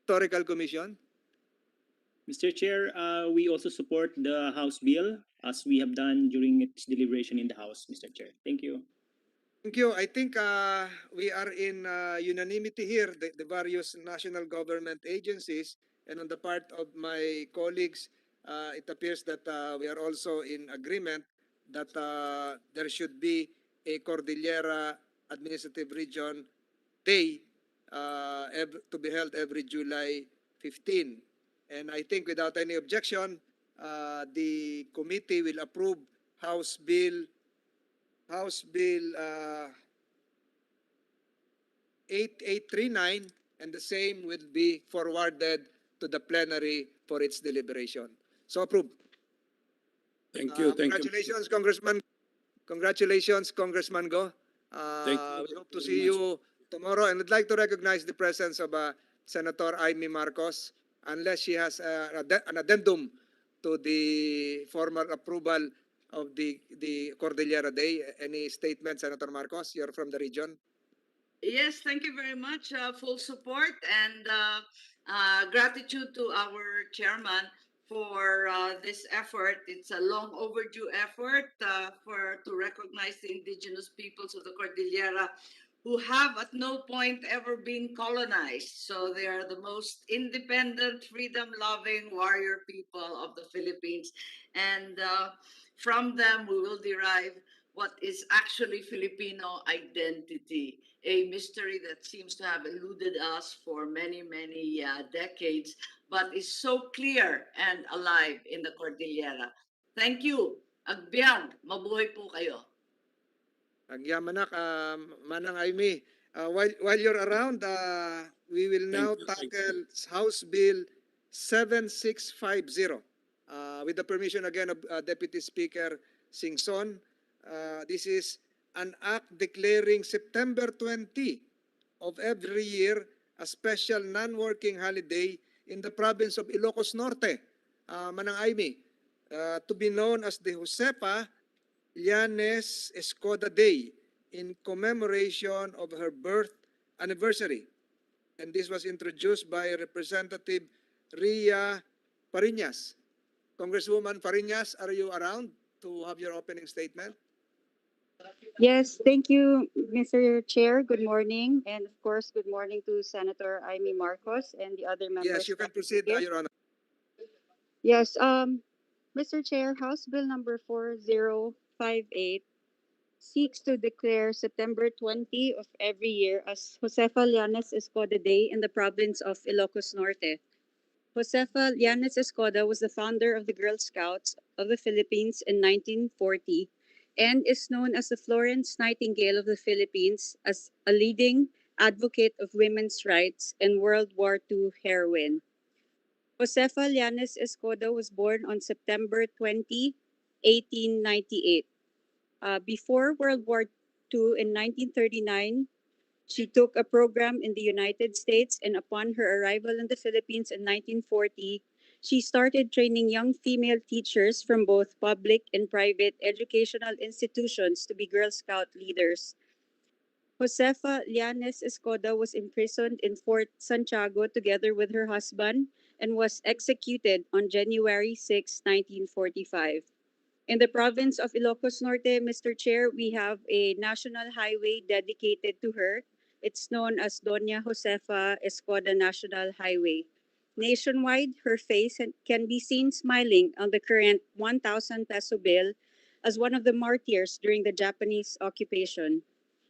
Historical Commission. Mr. Chair, we also support the House bill as we have done during its deliberation in the House, Mr. Chair. Thank you. Thank you. I think we are in unanimity here, the various national government agencies, and on the part of my colleagues, it appears that we are also in agreement that there should be a Cordillera Administrative Region Day to be held every July 15. And I think without any objection, the committee will approve House Bill 8839, and the same will be forwarded to the plenary for its deliberation. So approved. Thank you. Thank you. Congratulations, Congressman. Congratulations, Congressman Go. Thank you We hope to very see much. you tomorrow, and I'd like to recognize the presence of Senator Amy Marcos, unless she has an addendum to the formal approval of the Cordillera Day. Any statement, Senator Marcos? You're from the region. Yes, thank you very much. Full support and gratitude to our chairman for this effort. It's a long overdue effort to recognize the indigenous peoples of the Cordillera who have at no point ever been colonized. So they are the most independent, freedom-loving warrior people of the Philippines. And from them, we will derive what is actually Filipino identity, a mystery that seems to have eluded us for many, many decades, but is so clear and alive in the Cordillera. Thank you. Agbyang, mabuhay po kayo. Agyamanak, Manang Aimee. While you're around, we will now Thank tackle House Bill 7650. With the permission again of Deputy Speaker Singson, this is an act declaring September 20 of every year a special non-working holiday in the province of Ilocos Norte, Manang Aimee, to be known as the Josepa Llanes Escoda Day in commemoration of her birth anniversary. And this was introduced by Representative Ria Fariñas. Congresswoman Fariñas, are you around to have your opening statement? Yes, thank you, Mr. Chair. Good morning. And of course, good morning to Senator Amy Marcos and the other Yes, members you can present proceed, here. Your Honor. Yes, Mr. Chair, House Bill number 4058 seeks to declare September 20 of every year as Josefa Llanes Escoda Day in the province of Ilocos Norte. Josefa Llanes Escoda was the founder of the Girl Scouts of the Philippines in 1940 and is known as the Florence Nightingale of the Philippines as a leading advocate of women's rights and World War II heroine. Josefa Llanes Escoda was born on September 20, 1898. Before World War II in 1939, she took a program in the United States, and upon her arrival in the Philippines in 1940, she started training young female teachers from both public and private educational institutions to be Girl Scout leaders. Josefa Llanes Escoda was imprisoned in Fort Santiago together with her husband and was executed on January 6, 1945. In the province of Ilocos Norte, Mr. Chair, we have a national highway dedicated to her. It's known as Doña Josefa Escoda National Highway. Nationwide, her face can be seen smiling on the current 1,000 peso bill as one of the martyrs during the Japanese occupation.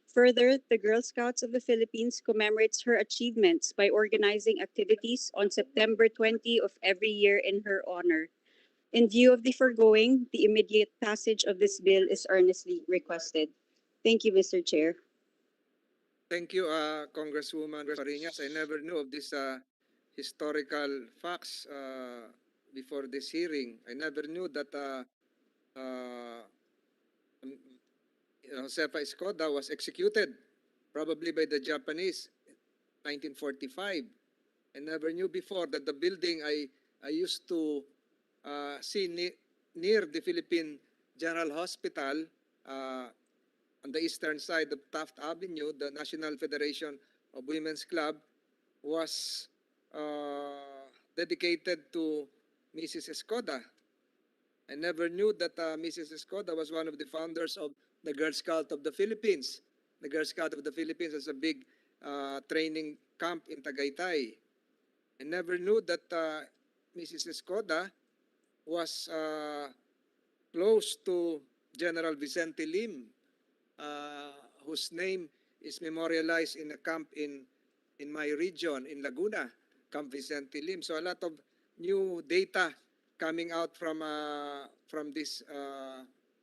Further, the Girl Scouts of the Philippines commemorates her achievements by organizing activities on September 20 of every year in her honor. In view of the foregoing, the immediate passage of this bill is earnestly requested. Thank you, Mr. Chair. Thank you, Congresswoman Fariñas. I never knew of this historical facts before this hearing. I never knew that um, Josefa Escoda was executed, probably by the Japanese, 1945. I never knew before that the building I used to see near the Philippine General Hospital on the eastern side of Taft Avenue, the National Federation of Women's Club, was dedicated to Mrs. Escoda. I never knew that Mrs. Escoda was one of the founders of the Girl Scout of the Philippines. The Girl Scout of the Philippines is a big training camp in Tagaytay. I never knew that Mrs. Escoda was close to General Vicente Lim, whose name is memorialized in a camp in my region, in Laguna, Camp Vicente Lim. So a lot of new data coming out from this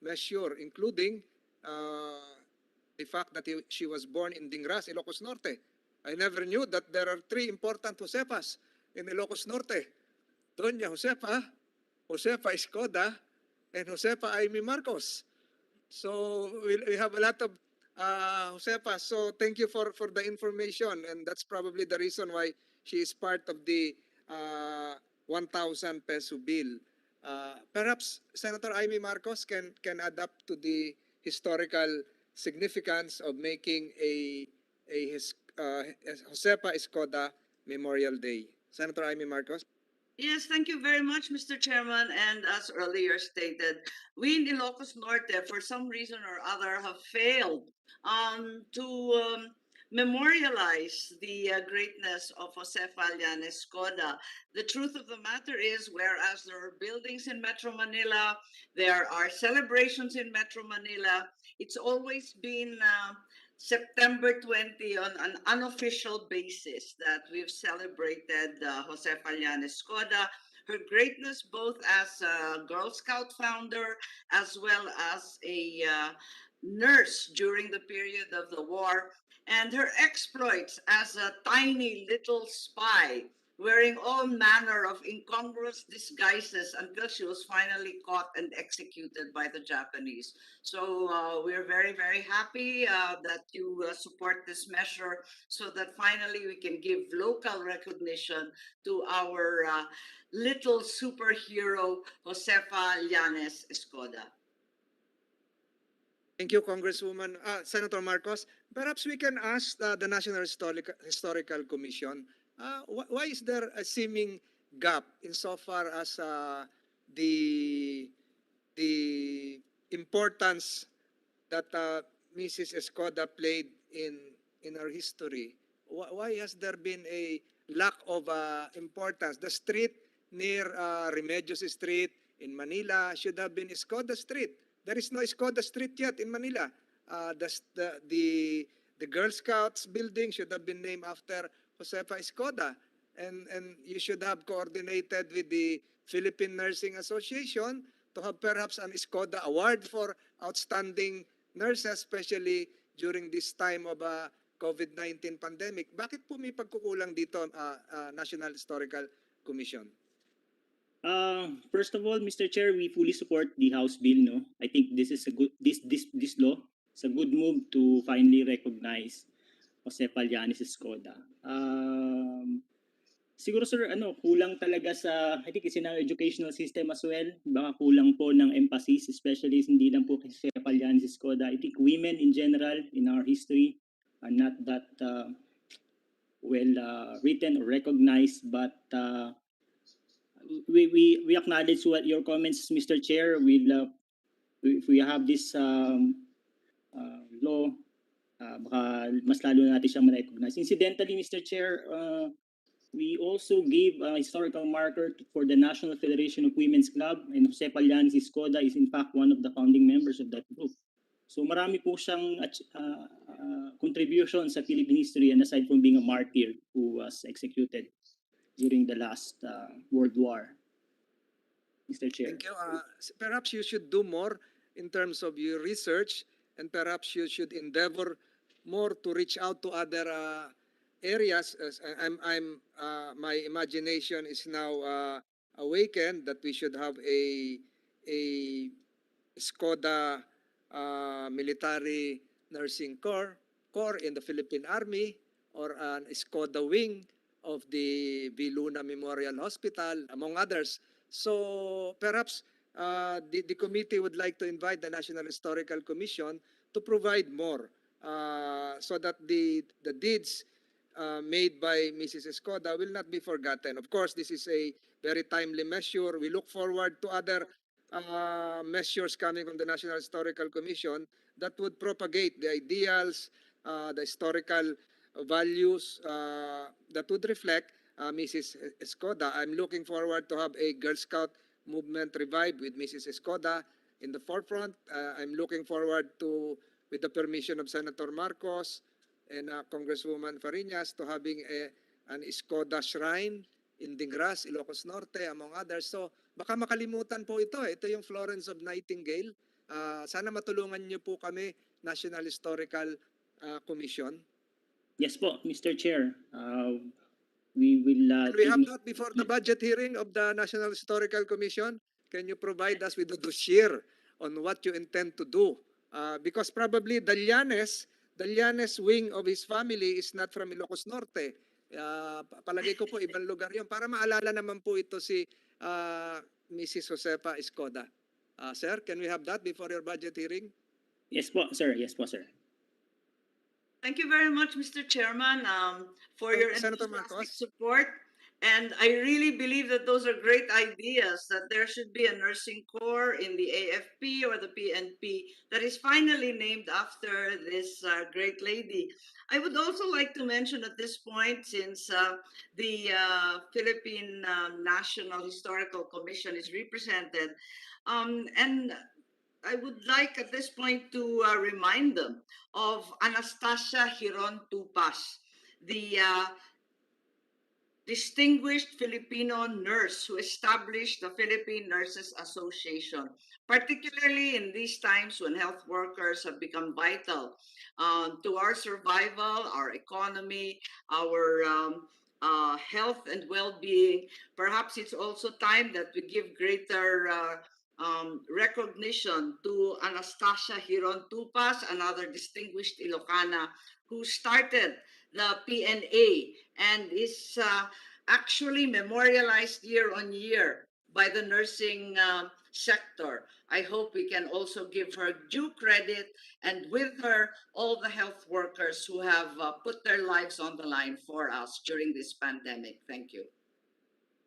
measure, including the fact that she was born in Dingras, Ilocos Norte. I never knew that there are three important Josefas in Ilocos Norte. Doña Josefa, Josefa Escoda, and Josefa Amy Marcos. So we have a lot of Josefa. So thank you for the information, and that's probably the reason why she is part of the 1,000 peso bill. Perhaps Senator Amy Marcos can add up to the historical significance of making a Josefa Escoda Memorial Day. Senator Amy Marcos. Yes, thank you very much, Mr. Chairman. And as earlier stated, we in Ilocos Norte, for some reason or other, have failed to memorialize the greatness of Josefa Llanes Escoda. The truth of the matter is, whereas there are buildings in Metro Manila, there are celebrations in Metro Manila, it's always been September 20 on an unofficial basis that we've celebrated Josefa Llanes Escoda, her greatness both as a Girl Scout founder as well as a nurse during the period of the war, and her exploits as a tiny little spy wearing all manner of incongruous disguises until she was finally caught and executed by the Japanese. So we're very, very happy that you support this measure so that finally we can give local recognition to our little superhero, Josefa Llanes Escoda. Thank you, Congresswoman. Senator Marcos, perhaps we can ask the National Historical Commission, why is there a seeming gap insofar as the importance that Mrs. Escoda played in our history? Why has there been a lack of importance? The street near Remedios Street in Manila should have been Escoda Street. There is no Escoda Street yet in Manila. The Girl Scouts building should have been named after Josefa Escoda. And you should have coordinated with the Philippine Nursing Association to have perhaps an Escoda Award for outstanding nurses, especially during this time of COVID-19 pandemic. Bakit po may pagkukulang dito, National Historical Commission? First of all, Mr. Chair, we fully support the House bill. No, I think this is a good this law. It's a good move to finally recognize Jose Pallanes Escoda. Siguro sir, kulang talaga sa, I think it's in our educational system as well. Baka kulang po ng emphasis, especially hindi lang po kay Jose Pallanes Escoda. I think women in general in our history are not that well written or recognized, but we acknowledge what your comments, Mr. Chair. If we have this law, baka mas lalo natin siyang ma-recognize. Incidentally, Mr. Chair, we also gave a historical marker for the National Federation of Women's Club, and Jose Pallanes Escoda is in fact one of the founding members of that group. So marami po siyang contribution sa Philippine history, and aside from being a martyr who was executed during the last World War. Mr. Chair. Thank you. Perhaps you should do more in terms of your research, and perhaps you should endeavor more to reach out to other areas. My imagination is now awakened that we should have a Skoda military nursing corps in the Philippine Army, or an Skoda wing of the Viluna Memorial Hospital, among others. So perhaps the committee would like to invite the National Historical Commission to provide more so that the deeds made by Mrs. Escoda will not be forgotten. Of course, this is a very timely measure. We look forward to other measures coming from the National Historical Commission that would propagate the ideals, the historical values that would reflect Mrs. Escoda. I'm looking forward to have a Girl Scout movement revived with Mrs. Escoda in the forefront. I'm looking forward to, with the permission of Senator Marcos and Congresswoman Fariñas, to having an Escoda shrine in Dingras, Ilocos Norte, among others. So baka makalimutan po ito. Ito yung Florence of Nightingale. Sana matulungan niyo po kami, National Historical Commission. Yes po, Mr. Chair. We will... we have that before the budget hearing of the National Historical Commission. Can you provide us with a dossier on what you intend to do? Because probably Dallanes wing of his family is not from Ilocos Norte. Palagay ko po ibang lugar yun. Para maalala naman po ito si Mrs. Josefa Escoda. Sir, can we have that before your budget hearing? Yes po, sir. Yes po, sir. Thank you very much, Mr. Chairman, for your enthusiastic support. And I really believe that those are great ideas, that there should be a nursing corps in the AFP or the PNP that is finally named after this great lady. I would also like to mention at this point, since the Philippine National Historical Commission is represented, and I would like at this point to remind them of Anastasia Giron Tupas, the distinguished Filipino nurse who established the Philippine Nurses Association, particularly in these times when health workers have become vital to our survival, our economy, our health and well-being. Perhaps it's also time that we give greater recognition to Anastasia Giron Tupas, another distinguished Ilocana who started the PNA and is actually memorialized year on year by the nursing sector. I hope we can also give her due credit, and with her, all the health workers who have put their lives on the line for us during this pandemic. Thank you.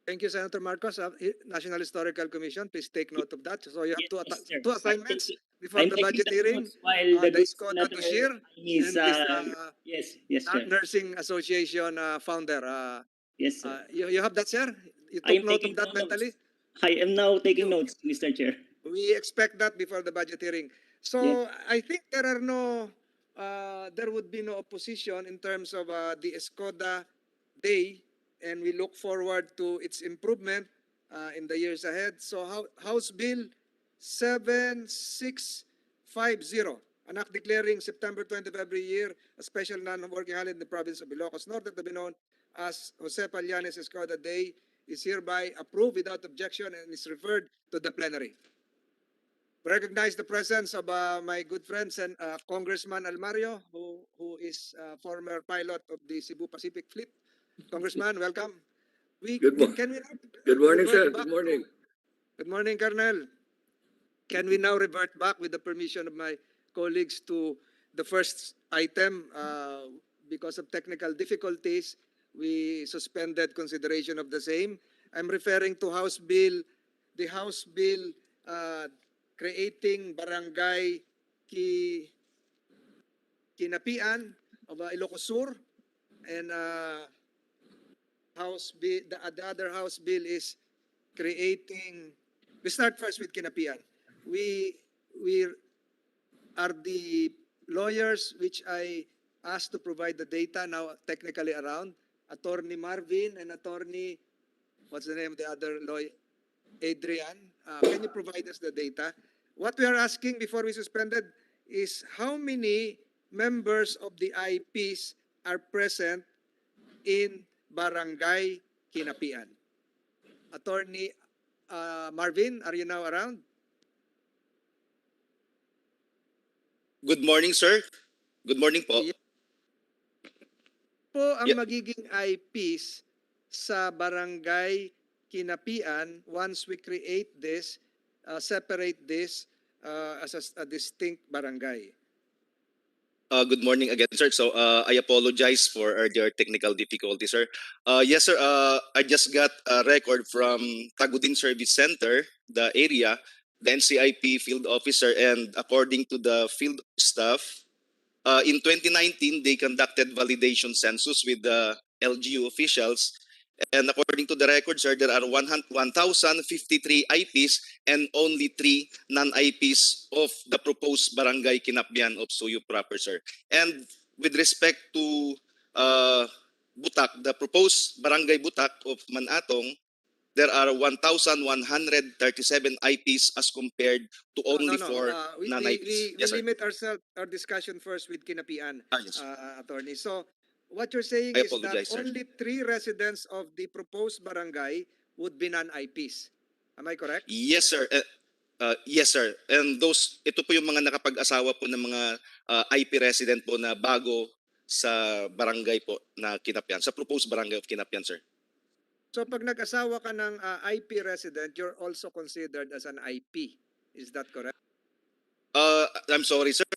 Thank you, Senator Marcos. National Historical Commission, please take note of that. So you have Yes, sir. two assignments before I'm the taking budget some hearing. notes while the The good Skoda senator to share is, and this yes, sir. Nursing Association founder. Yes, sir. You have that, sir? You I took am note taking of that some notes. mentally? I am now taking You- notes, Mr. Chair. We expect that before the budget hearing. So I think there would be no opposition in terms of the Skoda Day, and we look forward to its improvement in the years ahead. So House Bill 7650, an act declaring September 20 of every year a special non-working holiday in the province of Ilocos Norte to be known as Josefa Llanes Escoda Day, is hereby approved without objection and is referred to the plenary. Recognize the presence of my good friend and Congressman Almario, who is former pilot of the Cebu Pacific Fleet. Congressman, welcome. Good morning, sir. Good morning. Good morning, Colonel. Can we now revert back with the permission of my colleagues to the first item? Because of technical difficulties, we suspended consideration of the same. I'm referring to the House Bill creating Barangay Kinapian of Ilocos Sur, and the other House Bill is creating. We start first with Kinapian. We are the lawyers which I asked to provide the data now technically around. Attorney Marvin and Attorney, what's the name of the other lawyer? Adrian. Can you provide us the data? What we are asking before we suspended is how many members of the IPs are present in Barangay Kinapian. Attorney Marvin, are you now around? Good morning, sir. Good morning po. Yeah. Po ang magiging IPs sa Barangay Kinapian once we create this, separate this as a distinct barangay. Good morning again, sir. So I apologize for earlier technical difficulty, sir. Yes, sir. I just got a record from Tagudin Service Center, the area, the NCIP field officer, and according to the field staff, in 2019, they conducted validation census with the LGU officials. And according to the records, sir, there are 1,053 IPs and only 3 non-IPs of the proposed Barangay Kinapyan of Suyo proper, sir. And with respect to Butak, the proposed Barangay Butak of Manatong, there are 1,137 IPs as compared to only 4 non-IPs. We limit our discussion first with Kinapian, Yes. attorney. So what you're saying I is that apologize, sir. only 3 residents of the proposed barangay would be non-IPs. Am I correct? Yes, sir. Yes, sir. And ito po yung mga nakapag-asawa po ng mga IP resident po na bago sa barangay po na Kinapyan, sa proposed barangay of Kinapyan, sir. So pag nag-asawa ka ng IP resident, you're also considered as an IP. Is that correct? I'm sorry, sir.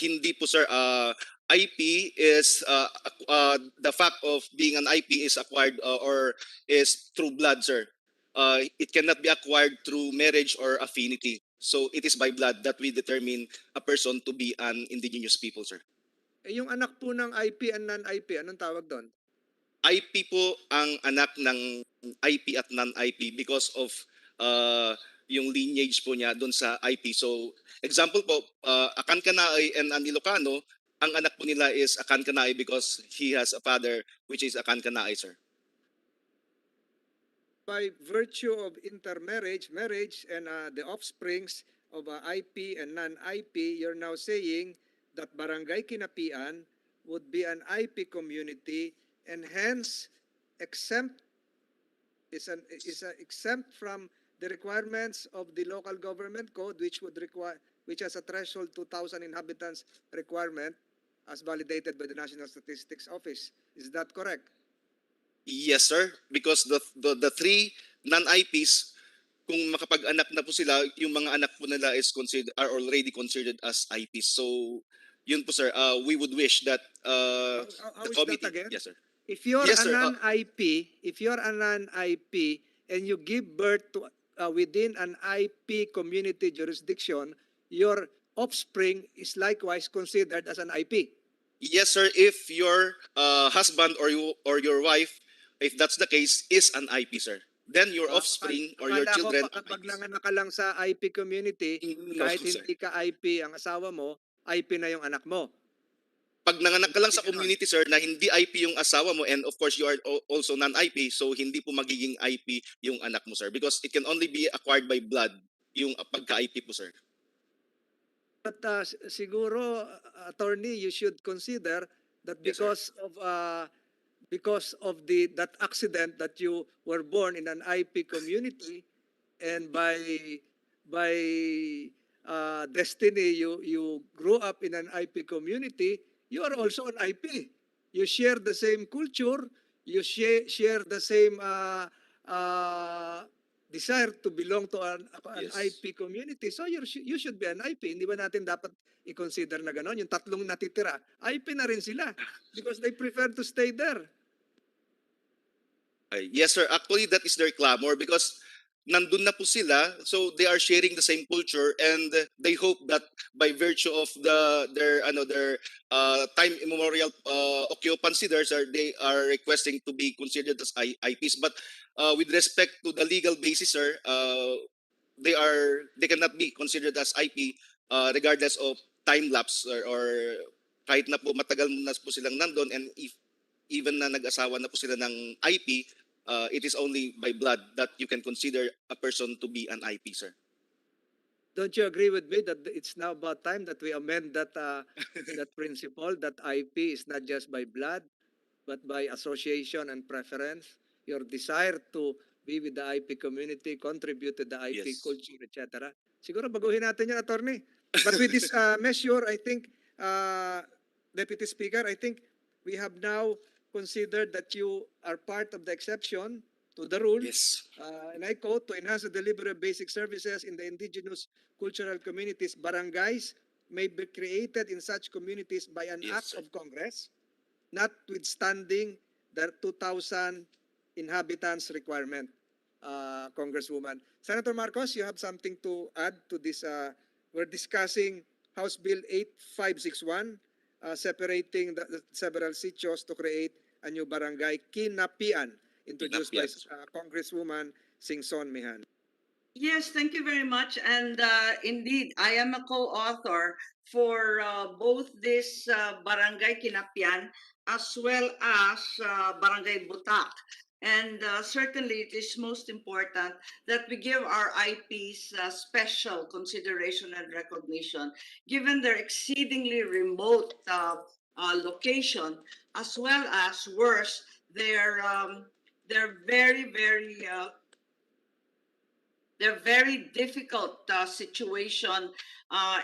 Hindi po, sir. IP is the fact of being an IP is acquired or is through blood, sir. It cannot be acquired through marriage or affinity. So it is by blood that we determine a person to be an indigenous people, sir. Yung anak po ng IP and non-IP, anong tawag doon? IP po ang anak ng IP at non-IP because of yung lineage po niya doon sa IP. So, example po, Akan Kanaay and an Ilocano, ang anak po nila is Akan Kanaay because he has a father which is Akan Kanaay, sir. By virtue of intermarriage, marriage, and the offsprings of IP and non-IP, you're now saying that Barangay Kinapian would be an IP community and hence exempt from the requirements of the local government code, which has a threshold 2,000 inhabitants requirement as validated by the National Statistics Office. Is that correct? Yes, sir. Because the 3 non-IPs, kung makapag-anak na po sila, yung mga anak po nila are already considered as IPs. So, yun po, sir. We would wish that How the is committee. that again? Yes, sir. If you're Yes, a sir. non-IP, and you give birth to within an IP community jurisdiction, your offspring is likewise considered as an IP. Yes, sir. If your husband or you or your wife, if that's the case, is an IP, sir, then your offspring or your Akala ko children are pag IPs. nanganak ka lang sa IP community, No, kahit sir. hindi ka IP ang asawa mo, IP na yung anak mo. Pag nanganak ka lang sa Hindi ganon. community, sir, na hindi IP yung asawa mo, and of course you are also non-IP, so hindi po magiging IP yung anak mo, sir, because it can only be acquired by blood yung pagka-IP po, sir. But siguro, attorney, you should consider that Yes, sir. because of that accident that you were born in an IP community, and by destiny you grew up in an IP community, you are also an IP. You share the same culture, you share the same desire to belong to an Yes. IP community. So you should be an IP. Hindi ba natin dapat i-consider na gano'n? Yung tatlong natitira, IP na rin sila because they prefer to stay there. Yes, sir. Actually, that is their clamor because nandun na po sila, so they are sharing the same culture, and they hope that by virtue of their time immemorial occupancy there, sir, they are requesting to be considered as IPs. But with respect to the legal basis, sir, they cannot be considered as IP regardless of time lapse, or kahit na po matagal na po silang nandun, and if even na nag-asawa na po sila ng IP, it is only by blood that you can consider a person to be an IP, sir. Don't you agree with me that it's now about time that we amend that that principle, that IP is not just by blood, but by association and preference? Your desire to be with the IP community, contribute to the IP Yes. culture, etc. Siguro baguhin natin yan, attorney. But with this measure, I think, Deputy Speaker, I think we have now considered that you are part of the exception to the rule. Yes. And I quote, to enhance the delivery of basic services in the indigenous cultural communities, barangays may be created in such communities by an Yes, act sir. of Congress, notwithstanding the 2,000 inhabitants requirement, Congresswoman. Senator Marcos, you have something to add to this? We're discussing House Bill 8561, separating the several sitios to create a new barangay, Kinapian, introduced by Kinapian, Congresswoman Singson Mihan. Yes, thank you very much. And indeed, I am a co-author for both this Barangay Kinapian as well as Barangay Butak. And certainly it is most important that we give our IPs special consideration and recognition, given their exceedingly remote location, as well as worse, their very, very difficult situation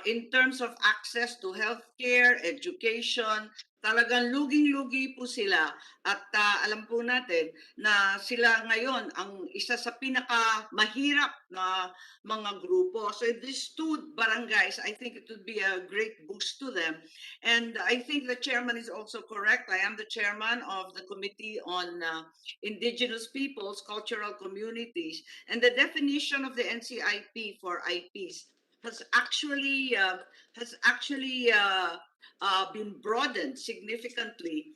in terms of access to healthcare, education. Talagang luging-lugi po sila, at alam po natin na sila ngayon ang isa sa pinakamahirap na mga grupo. So these two barangays, I think it would be a great boost to them. And I think the chairman is also correct. I am the chairman of the Committee on Indigenous Peoples, Cultural Communities, and the definition of the NCIP for IPs has actually been broadened significantly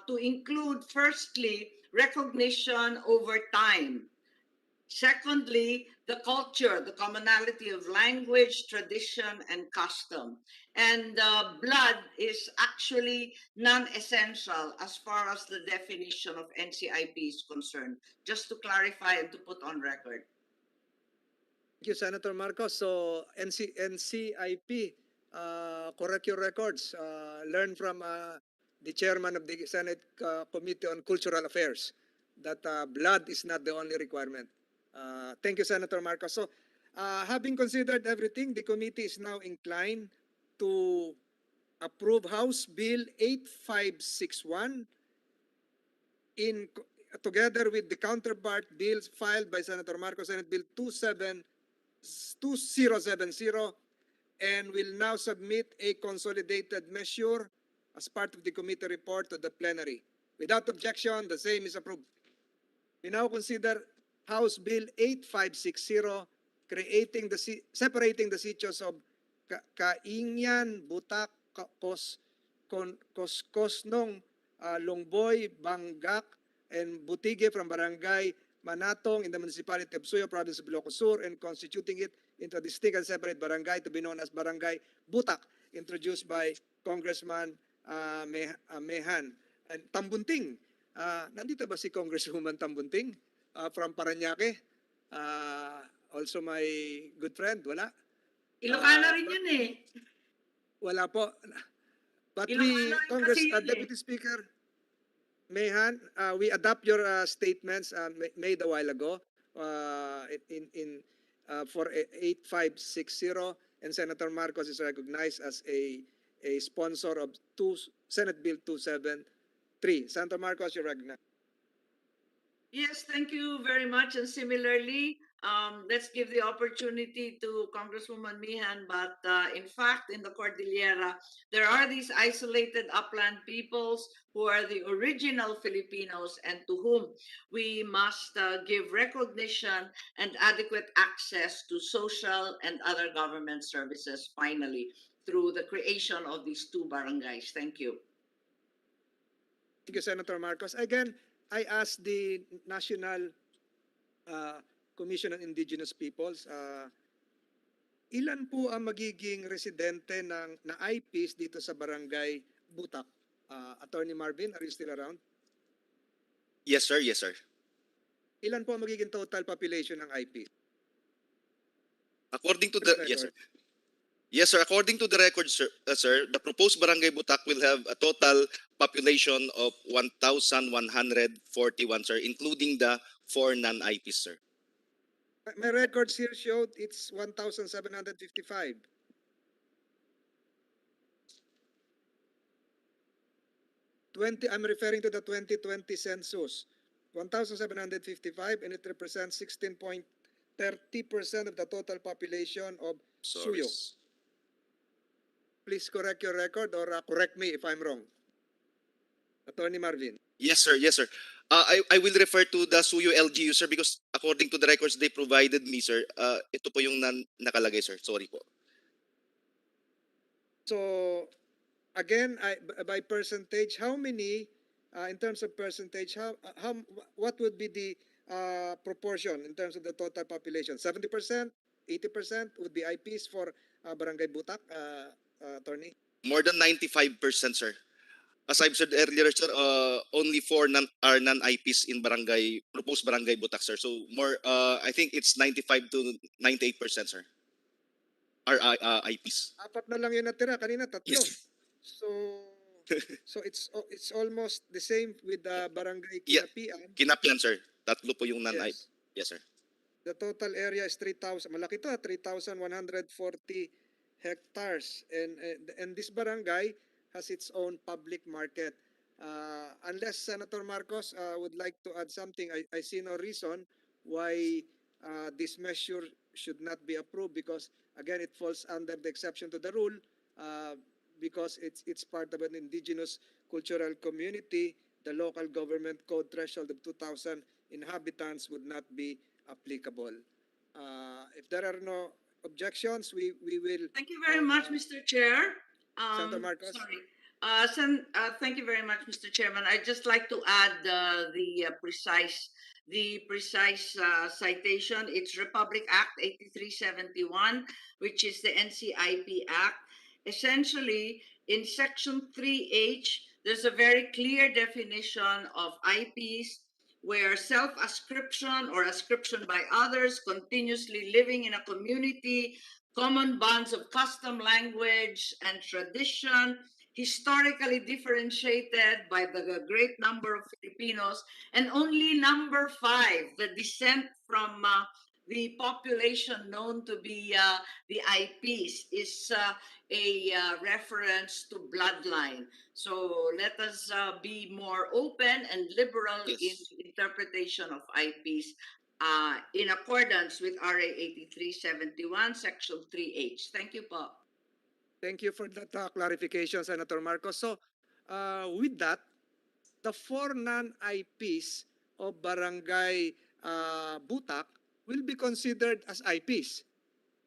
to include, firstly, recognition over time. Secondly, the culture, the commonality of language, tradition, and custom. And blood is actually non-essential as far as the definition of NCIP is concerned, just to clarify and to put on record. Thank you, Senator Marcos. So NCIP, correct your records. Learn from the chairman of the Senate Committee on Cultural Affairs that blood is not the only requirement. Thank you, Senator Marcos. So having considered everything, the committee is now inclined to approve House Bill 8561 together with the counterpart bills filed by Senator Marcos, Senate Bill 2070, and will now submit a consolidated measure as part of the committee report to the plenary. Without objection, the same is approved. We now consider House Bill 8560, creating the separating the sitios of Kaingyan, Butak, Koskosnong, Longboy, Bangak, and Butige from Barangay Manatong in the municipality of Suyo, province of Ilocos Sur, and constituting it into a distinct and separate barangay to be known as Barangay Butak, introduced by Congressman Mehan. And Tambunting, nandito ba si Congresswoman Tambunting from Parañaque? Also my good friend, wala? Ilocana rin yun eh. Wala po. But Ilocano rin kasi yun Deputy Speaker Mehan, we adopt your statements made a while ago for 8560, and Senator Marcos is recognized as a sponsor of Senate Bill 273. Senator Marcos, you're recognized. Yes, thank you very much. And similarly, let's give the opportunity to Congresswoman Mihan. But in fact, in the Cordillera, there are these isolated upland peoples who are the original Filipinos and to whom we must give recognition and adequate access to social and other government services, finally, through the creation of these two barangays. Thank you. Thank you, Senator Marcos. Again, I asked the National Commission on Indigenous Peoples, ilan po ang magiging residente na IPs dito sa Barangay Butak? Attorney Marvin, are you still around? Yes, sir. Yes, sir. Ilan po ang magiging total population ng IPs? According to the yes, sir. Yes, sir. According to the record, sir, the proposed Barangay Butak will have a total population of 1,141, sir, including the 4 non-IPs, sir. My records here showed it's 1,755. I'm referring to the 2020 census. 1,755, and it represents 16.30% of the total population of Suyo. Please correct your record or correct me if I'm wrong. Attorney Marvin. Yes, sir. Yes, sir. I will refer to the Suyo LGU, sir, because according to the records they provided me, sir, ito po yung nakalagay, sir. Sorry po. So, again, by percentage, how many, in terms of percentage, what would be the proportion in terms of the total population? 70%, 80% would be IPs for Barangay Butak, Attorney? More than 95%, sir. As I've said earlier, sir, only 4 are non-IPs in proposed Barangay Butak, sir. So more, I think it's 95 to 98%, sir. Are IPs. Apat na lang yung natira, kanina tatlo. Yes. So it's almost the same with the Barangay Yeah. Kinapian. Kinapian, sir. Tatlo po yung non-IP. Yes, sir. The total area is 3,000. Malaki to, 3,140 hectares. And this barangay has its own public market. Unless Senator Marcos would like to add something, I see no reason why this measure should not be approved, because again it falls under the exception to the rule, because it's part of an indigenous cultural community. The local government code threshold of 2,000 inhabitants would not be applicable. If there are no objections, we will. Thank you very much, Mr. Chair. Senator Marcos. Sorry. Thank you very much, Mr. Chairman. I'd just like to add the precise citation. It's Republic Act 8371, which is the NCIP Act. Essentially, in Section 3H, there's a very clear definition of IPs where self-ascription or ascription by others, continuously living in a community, common bonds of custom, language, and tradition, historically differentiated by the great number of Filipinos, and only number 5, the descent from the population known to be the IPs, is a reference to bloodline. So let us be more open and liberal in the interpretation of IPs in accordance with RA 8371, Section 3H. Thank you, po. Thank you for that clarification, Senator Marcos. So with that, the 4 non-IPs of Barangay Butak will be considered as IPs.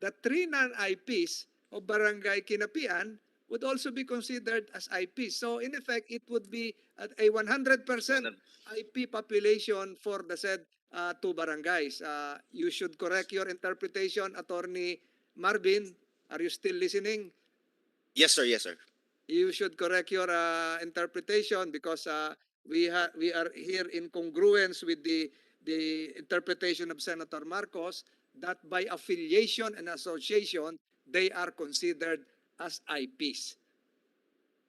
The 3 non-IPs of Barangay Kinapian would also be considered as IPs. So in effect, it would be a 100% IP population for the said 2 barangays. You should correct your interpretation, Attorney Marvin. Are you still listening? Yes, sir. Yes, sir. You should correct your interpretation because we are here in congruence with the interpretation of Senator Marcos that by affiliation and association, they are considered as IPs.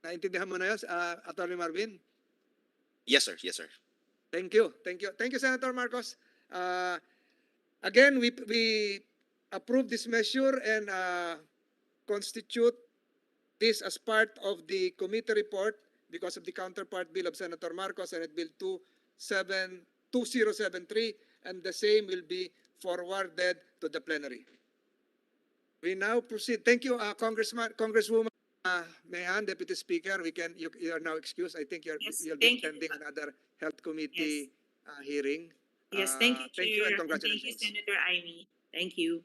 Naintindihan mo na yun, Attorney Marvin? Yes, sir. Yes, sir. Thank you. Thank you. Thank you, Senator Marcos. Again, we approve this measure and constitute this as part of the committee report because of the counterpart bill of Senator Marcos, Senate Bill 2073, and the same will be forwarded to the plenary. We now proceed. Thank you, Congresswoman Mehan, Deputy Speaker. You are now excused. I think you'll be attending another Health Committee hearing. Yes, thank you, Chair. Thank you and Thank you, congratulations. Senator Amy. Thank you.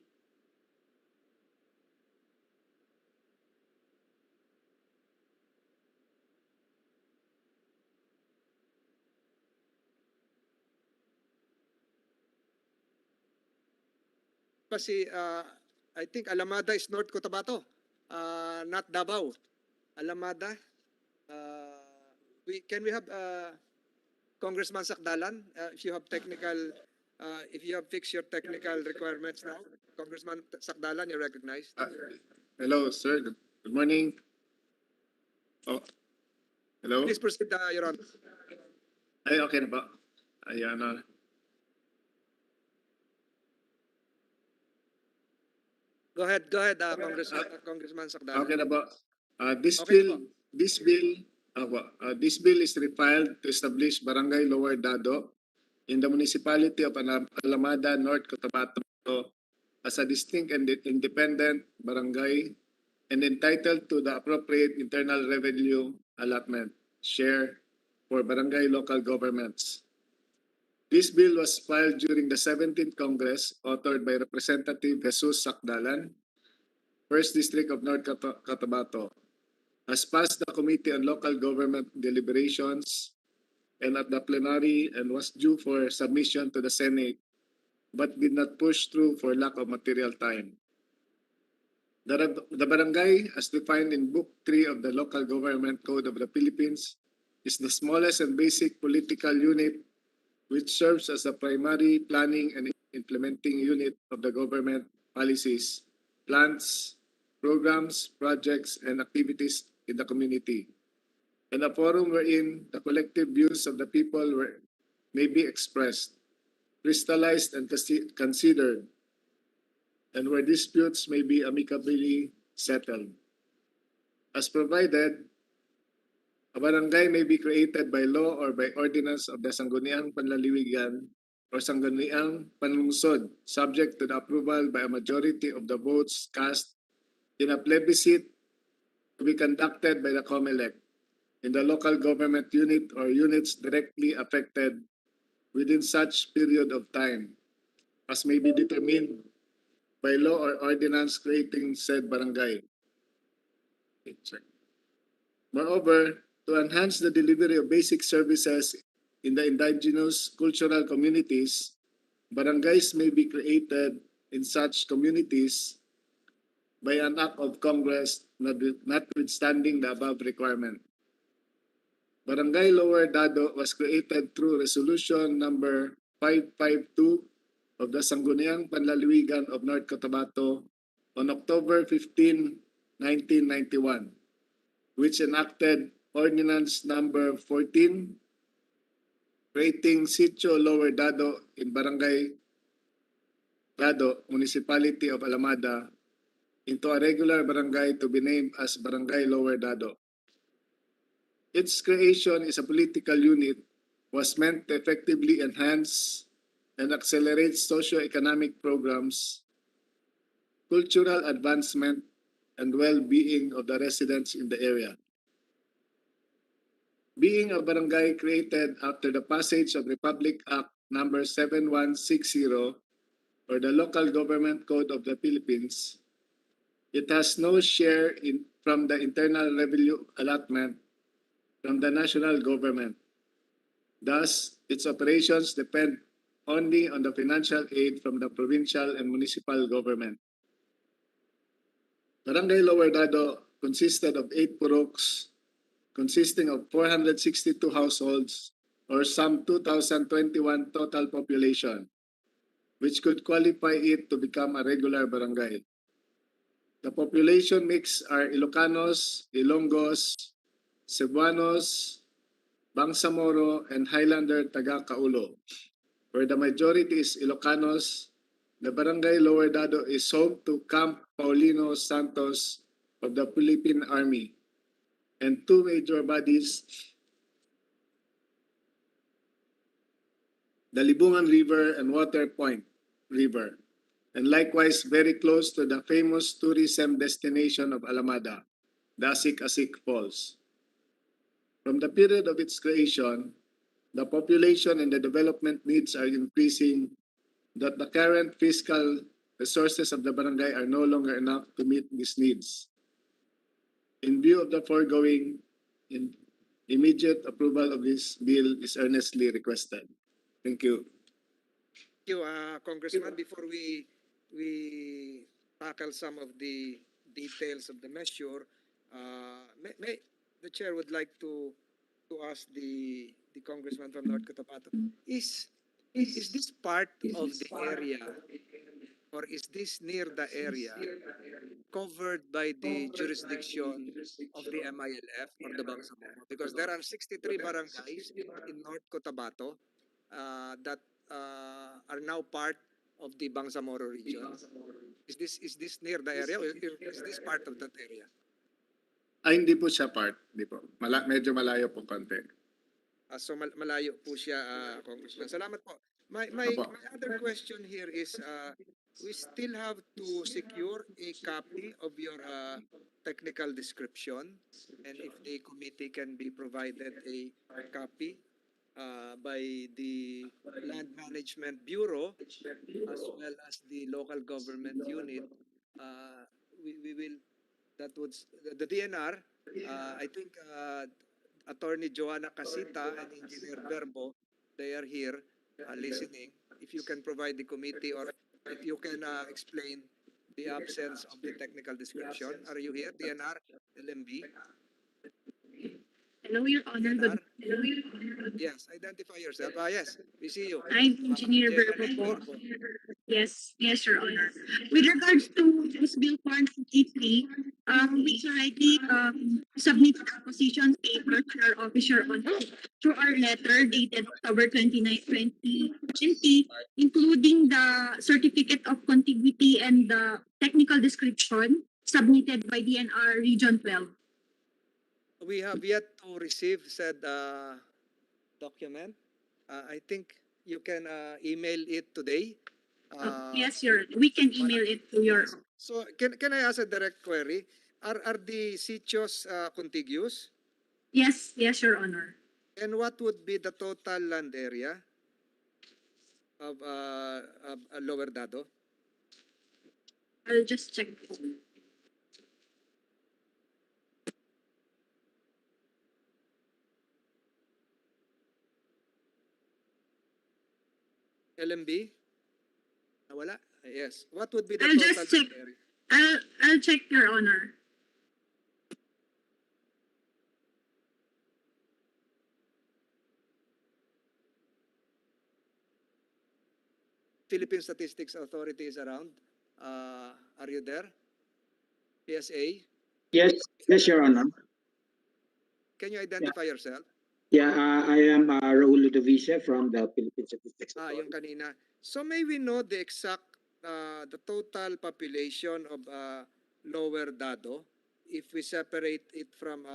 Kasi I think Alamada is North Cotabato, not Davao. Alamada. Can we have Congressman Sakdalan, if you have fixed your technical requirements now, Congressman Sakdalan, you're recognized. Hello, sir. Good morning. Oh, hello. Please proceed, Your Honor. Ay, okay na ba? Ayan na. Go ahead, Congressman Sakdalan. Okay na ba? This Okay bill is refiled to establish Barangay Lower Dado in the municipality of Alamada, North Cotabato as a distinct and independent barangay and entitled to the appropriate internal revenue allotment share for barangay local governments. This bill was filed during the 17th Congress, authored by Representative Jesus Sakdalan, 1st District of North Cotabato, has passed the Committee on Local Government Deliberations and at the plenary and was due for submission to the Senate, but did not push through for lack of material time. The barangay, as defined in Book 3 of the Local Government Code of the Philippines, is the smallest and basic political unit which serves as the primary planning and implementing unit of the government policies, plans, programs, projects, and activities in the community, and a forum wherein the collective views of the people may be expressed, crystallized, and considered, and where disputes may be amicably settled. As provided, a barangay may be created by law or by ordinance of the Sangguniang Panlalawigan or Sangguniang Panlungsod, subject to the approval by a majority of the votes cast in a plebiscite to be conducted by the COMELEC in the local government unit or units directly affected within such period of time as may be determined by law or ordinance creating said barangay. Moreover, to enhance the delivery of basic services in the indigenous cultural communities, barangays may be created in such communities by an act of Congress notwithstanding the above requirement. Barangay Lower Dado was created through Resolution number 552 of the Sangguniang Panlalawigan of North Cotabato on October 15, 1991, which enacted Ordinance number 14 creating Sitio Lower Dado in Barangay Dado, Municipality of Alamada, into a regular barangay to be named as Barangay Lower Dado. Its creation as a political unit was meant to effectively enhance and accelerate socio-economic programs, cultural advancement, and well-being of the residents in the area. being a barangay created after the passage of Republic Act number 7160 or the Local Government Code of the Philippines, it has no share from the internal revenue allotment from the national government. Thus, its operations depend only on the financial aid from the provincial and municipal government. Barangay Lower Dado consisted of 8 puruks consisting of 462 households or some 2,021 total population, which could qualify it to become a regular barangay. The population mix are Ilocanos, Ilonggos, Cebuanos, Bangsamoro, and Highlander Taga-Kaulo. Where the majority is Ilocanos, the Barangay Lower Dado is home to Camp Paulino Santos of the Philippine Army and 2 major bodies, the Libungan River and Water Point River, and likewise very close to the famous tourism destination of Alamada, the Asik-Asik Falls. From the period of its creation, the population and the development needs are increasing, that the current fiscal resources of the barangay are no longer enough to meet these needs. In view of the foregoing, immediate approval of this bill is earnestly requested. Thank you. Thank you, Congressman. Before we tackle some of the details of the measure, the chair would like to ask the congressman from North Cotabato, is this part of the area, or is this near the area covered by the jurisdiction of the MILF or the Bangsamoro? Because there are 63 barangays in North Cotabato that are now part of the Bangsamoro region. Is this near the area, or is this part of that area? Ay, hindi po siya part. Hindi po. Medyo malayo po konti. So malayo po siya, Congressman. Salamat po. My other question here is, we still have to secure a copy of your technical description, and if the committee can be provided a copy by the Land Management Bureau as well as the local government unit, we will, that would, the DNR, I think Attorney Joanna Casita and Engineer Verbo, they are here listening. If you can provide the committee, or if you can explain the absence of the technical description. Are you here, DNR, LMB? Hello, Your Honor. DNR? Yes, identify yourself. Yes, we see you. I'm Engineer Verbo po. Yes, Your Honor. With regards to House Bill 453, we currently submitted our position paper to our officer on through our letter dated October 29, 2020, including the certificate of contiguity and the technical description submitted by DNR Region 12. We have yet to receive said document. I think you can email it today. Yes, we can email it to your. So can I ask a direct query? Are the sitios contiguous? Yes, Your Honor. And what would be the total land area of Lower Dado? I'll just check. LMB? Wala? Yes. What would be the I'll total just check. land area? I'll check, Your Honor. Philippine Statistics Authority is around. Are you there? PSA? Yes, Your Honor. Can you identify yourself? Yeah, I am Raul Ludovice from the Philippine Statistics Authority. Yung kanina. So may we know the exact, the total population of Lower Dado if we separate it from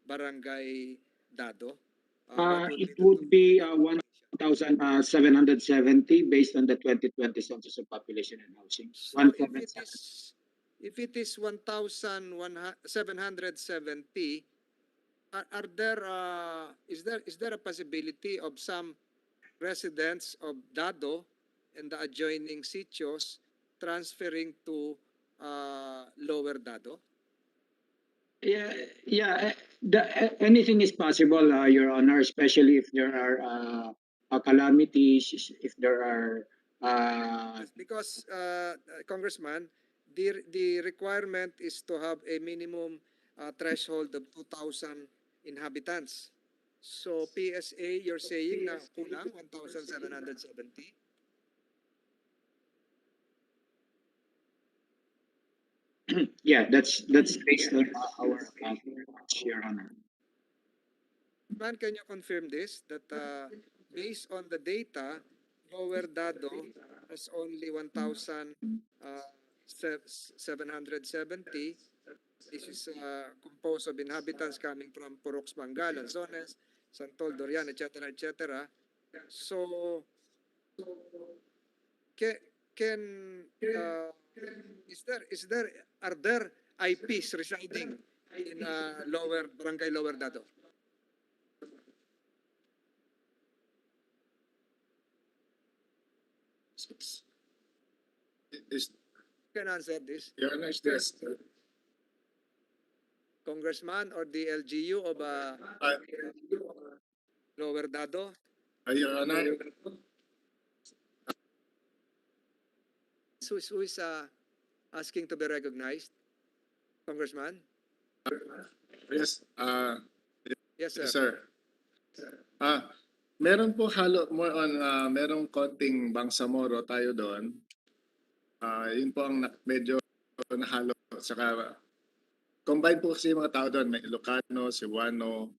Barangay Dado? It would be 1,770 based on the 2020 Census of Population and Housing. So if it is 1,770, are there is there a possibility of some residents of Dado and the adjoining sitios transferring to Lower Dado? Anything is possible, Your Honor, especially if there are calamities, if there are Because Congressman, the requirement is to have a minimum threshold of 2,000 inhabitants. So PSA, you're saying na kulang 1,770? yeah, that's based on our Your Honor. Man, can you confirm this? That based on the data, Lower Dado has only 1,770. This is composed of inhabitants coming from Purok, Mangal, Lanzones, Santol, Dorian, etc., etc. So, are there IPs residing in Barangay Lower Dado? Can answer this? Your Honor, is this? Congressman or the LGU of Lower Dado? Your Honor, Who is asking to be recognized? Congressman? yes, Yes, sir. yes, sir. Meron po more on, merong konting Bangsamoro tayo doon. Yun po ang medyo nahalo. Saka, combine po kasi yung mga tao doon. May Ilocano, Cebuano,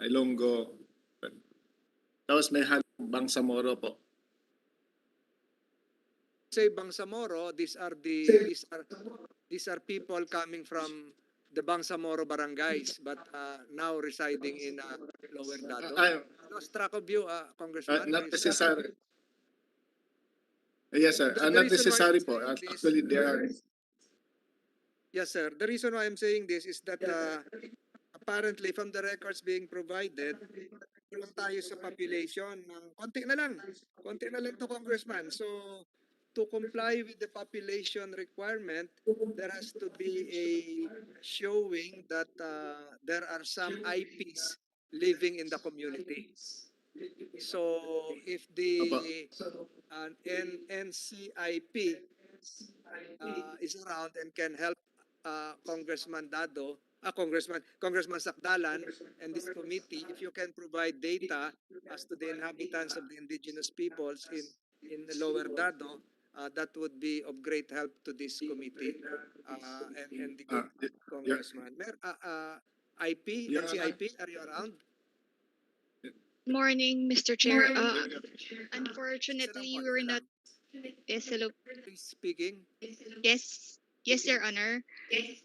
Ilonggo. Tapos may halong Bangsamoro po. Say Bangsamoro, these are people coming from the Bangsamoro barangays, but now residing in Lower Dado. Lost track of you, Congressman. Not necessary. Yes, sir. Not necessary po. Actually, there are. Yes, sir. The reason why I'm saying this is that apparently from the records being provided, kulang tayo sa population ng konti na lang to, Congressman. So, to comply with the population requirement, there has to be a showing that there are some IPs living in the community. So, if the NCIP is around and can help Congressman Sakdalan and this committee, if you can provide data as to the inhabitants of the indigenous peoples in the Lower Dado, that would be of great help to this committee and the Congressman. IP, NCIP, are you around? Morning, Mr. Chair. Unfortunately, we were not. Yes, hello. Please speaking. Yes, Your Honor. Can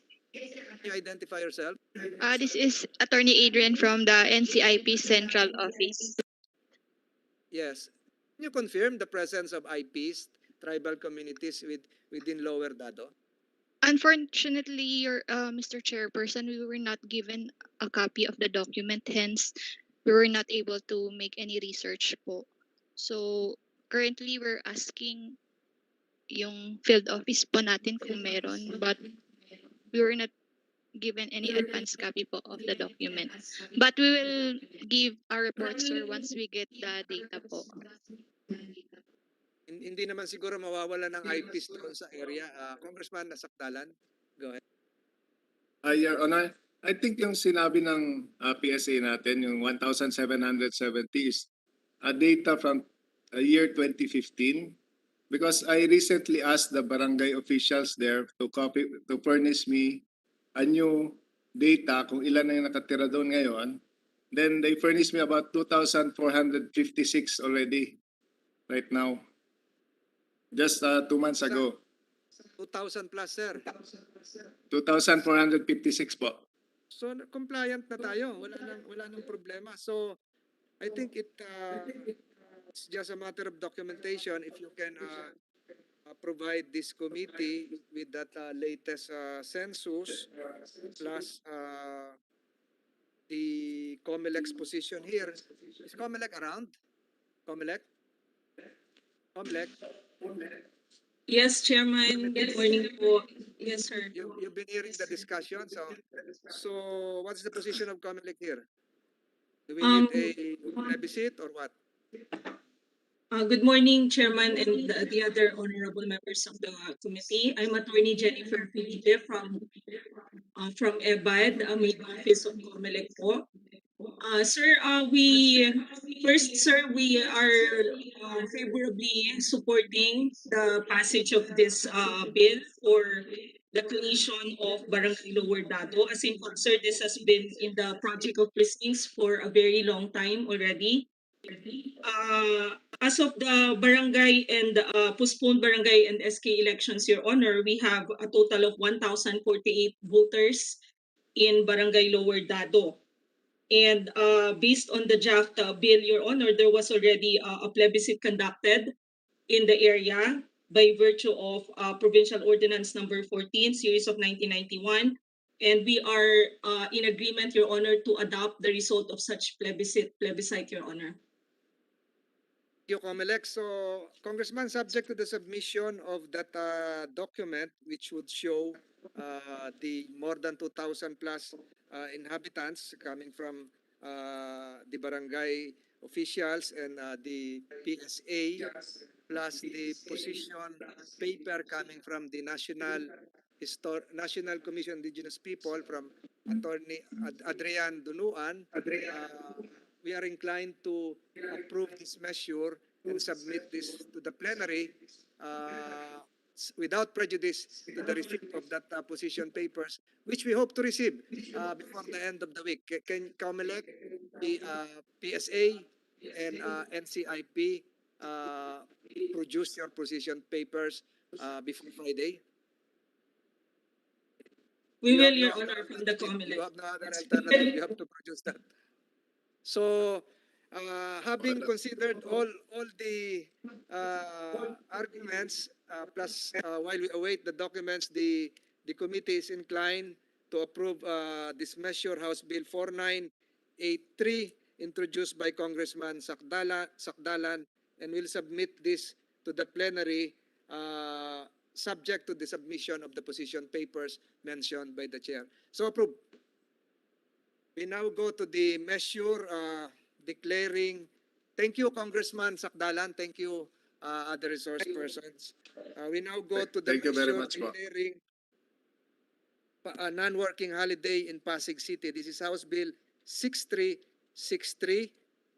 you identify yourself? This is Attorney Adrian from the NCIP Central Office. Yes. Can you confirm the presence of IPs, tribal communities within Lower Dado? Unfortunately, Mr. Chairperson, we were not given a copy of the document. Hence, we were not able to make any research po. So, currently, we're asking yung field office po natin kung meron. But we were not given any advance copy po of the document. But we will give our report, sir, once we get the data po. Hindi naman siguro mawawala ng IPs doon sa area. Congressman Sakdalan, go ahead. Your Honor, I think yung sinabi ng PSA natin, yung 1,770 is data from year 2015. Because I recently asked the barangay officials there to furnish me a new data kung ilan na yung nakatira doon ngayon. Then they furnished me about 2,456 already right now. Just 2 months ago. 2,000 plus, sir. 2,456 po. So compliant na tayo. Wala nang problema. So I think it's just a matter of documentation. If you can provide this committee with that latest census plus the COMELEC's position here. Is COMELEC around? COMELEC? COMELEC? Yes, Chairman. Good morning po. Yes, sir. You've been hearing the discussion. So what's the position of COMELEC here? Do we need a plebiscite or what? Good morning, Chairman, and the other honorable members of the committee. I'm Attorney Jennifer Felipe from EBAD, main office of COMELEC po. Sir, we are favorably supporting the passage of this bill for the creation of Barangay Lower Dado. As in, sir, this has been in the project of listings for a very long time already. As of the barangay and postponed barangay and SK elections, Your Honor, we have a total of 1,048 voters in Barangay Lower Dado. And based on the draft bill, Your Honor, there was already a plebiscite conducted in the area by virtue of Provincial Ordinance Number 14, Series of 1991. And we are in agreement, Your Honor, to adopt the result of such plebiscite, Your Honor. Thank you, COMELEC. So, Congressman, subject to the submission of that document, which would show the more than 2,000 plus inhabitants coming from the barangay officials and the PSA, plus the position paper coming from the National Commission on Indigenous People from Attorney Adrian Dunuan. We are inclined to approve this measure and submit this to the plenary without prejudice to the receipt of that position papers, which we hope to receive before the end of the week. Can COMELEC, the PSA, and NCIP produce your position papers before Friday? We will, Your Honor, from the COMELEC. You have no other alternative. You have to produce that. So, having considered all the arguments, plus while we await the documents, the committee is inclined to approve this measure, House Bill 4983, introduced by Congressman Sakdalan, and will submit this to the plenary subject to the submission of the position papers mentioned by the chair. So approved. We now go to the measure declaring. Thank you, Congressman Sakdalan. Thank you, other resource persons. We now go to the measure declaring a non-working holiday in Pasig City. This is House Bill 6363,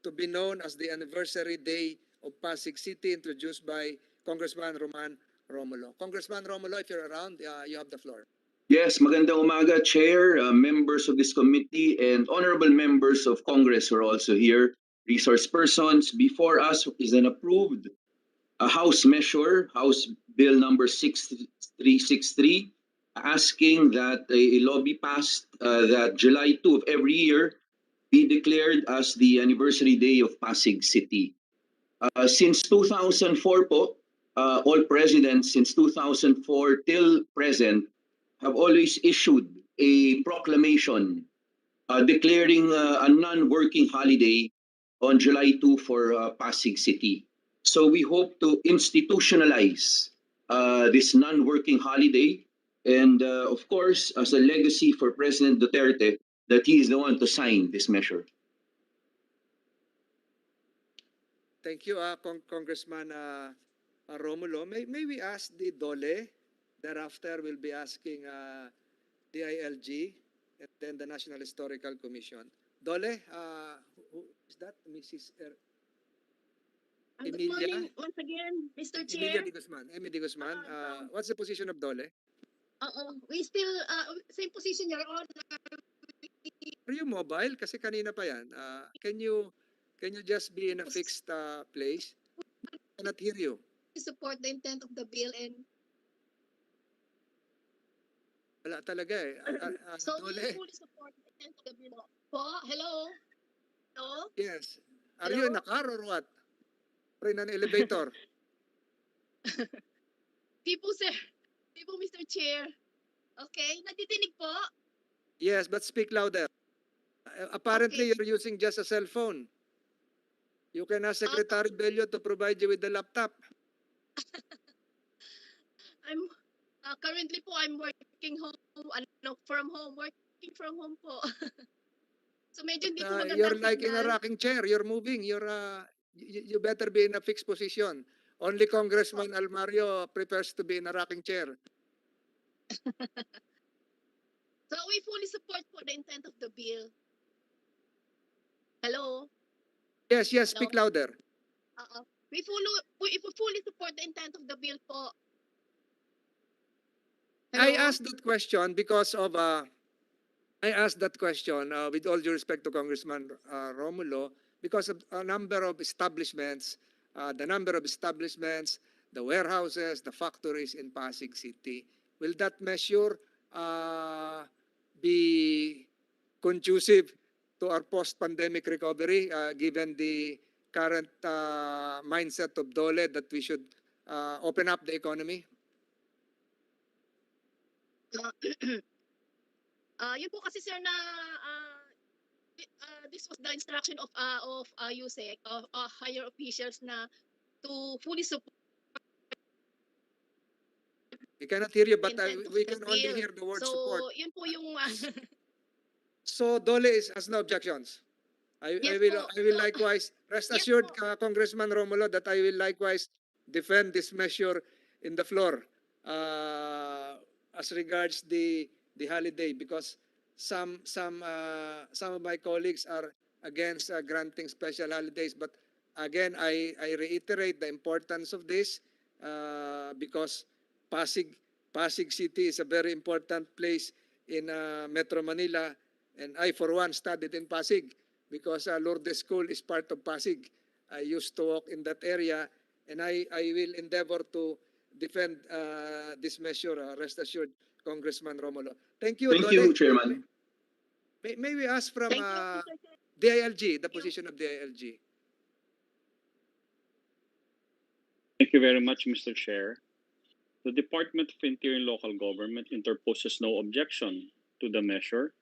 to be known as the anniversary day of Pasig City, introduced by Congressman Roman Romulo. Congressman Romulo, if you're around, you have the floor. Yes, magandang umaga, Chair, members of this committee, and honorable members of Congress who are also here, resource persons. Before us is an approved House measure, House Bill number 6363, asking that a lobby passed that July 2 of every year be declared as the anniversary day of Pasig City. Since 2004 po, all presidents since 2004 till present have always issued a proclamation declaring a non-working holiday on July 2 for Pasig City. So we hope to institutionalize this non-working holiday, and of course, as a legacy for President Duterte, that he is the one to sign this measure. Thank you, Congressman Romulo. May we ask the DOLE? Thereafter, we'll be asking DILG and then the National Historical Commission. DOLE, who is that? Mrs. Good Emilia? morning once again, Mr. Emilia Chair. de Guzman. Emi de Guzman. What's the position of DOLE? We still, same position, Your Honor. Are you mobile? Kasi kanina pa yan. Can you just be in a fixed place? I cannot hear you. We support the intent of the bill and Wala talaga eh. so we DOLE. fully support the intent of the bill. Po, hello? Hello? Yes. Are you in a car or what? Or in an elevator? People, sir. People, Mr. Chair. Okay, natidinig po? Yes, but speak louder. apparently you're using just a cell phone. You can ask Secretary Bello to provide you with the laptop. I'm currently po I'm working from home, working from home po. So medyo hindi po maganda You're ang like in a signal. rocking chair. You're moving. You better be in a fixed position. Only Congressman Almario prepares to be in a rocking chair. So we fully support po the intent of the bill. Hello? Yes, speak louder. We fully support the intent of the bill po. I asked that question because of with all due respect to Congressman Romulo, because of a number of establishments, the warehouses, the factories in Pasig City. Will that measure be conducive to our post-pandemic recovery, given the current mindset of DOLE that we should open up the economy? Yun po kasi sir na this was the instruction of USec of higher officials na to fully support. We cannot hear you, but intent of we the can only bill. hear the word So support. yun po yung So DOLE has no objections. I will likewise rest assured, Congressman Romulo, that I will likewise defend this measure in the floor as regards the holiday, because some of my colleagues are against granting special holidays. But again, I reiterate the importance of this because Pasig City is a very important place in Metro Manila, and I for one studied in Pasig because Lourdes School is part of Pasig. I used to walk in that area, and I will endeavor to defend this measure. Rest assured, Congressman Romulo. Thank you, Thank Dole. you, Chairman. May we ask from DILG, the position of DILG? Thank you very much, Mr. Chair. The Department of Interior and Local Government interposes no objection to the measure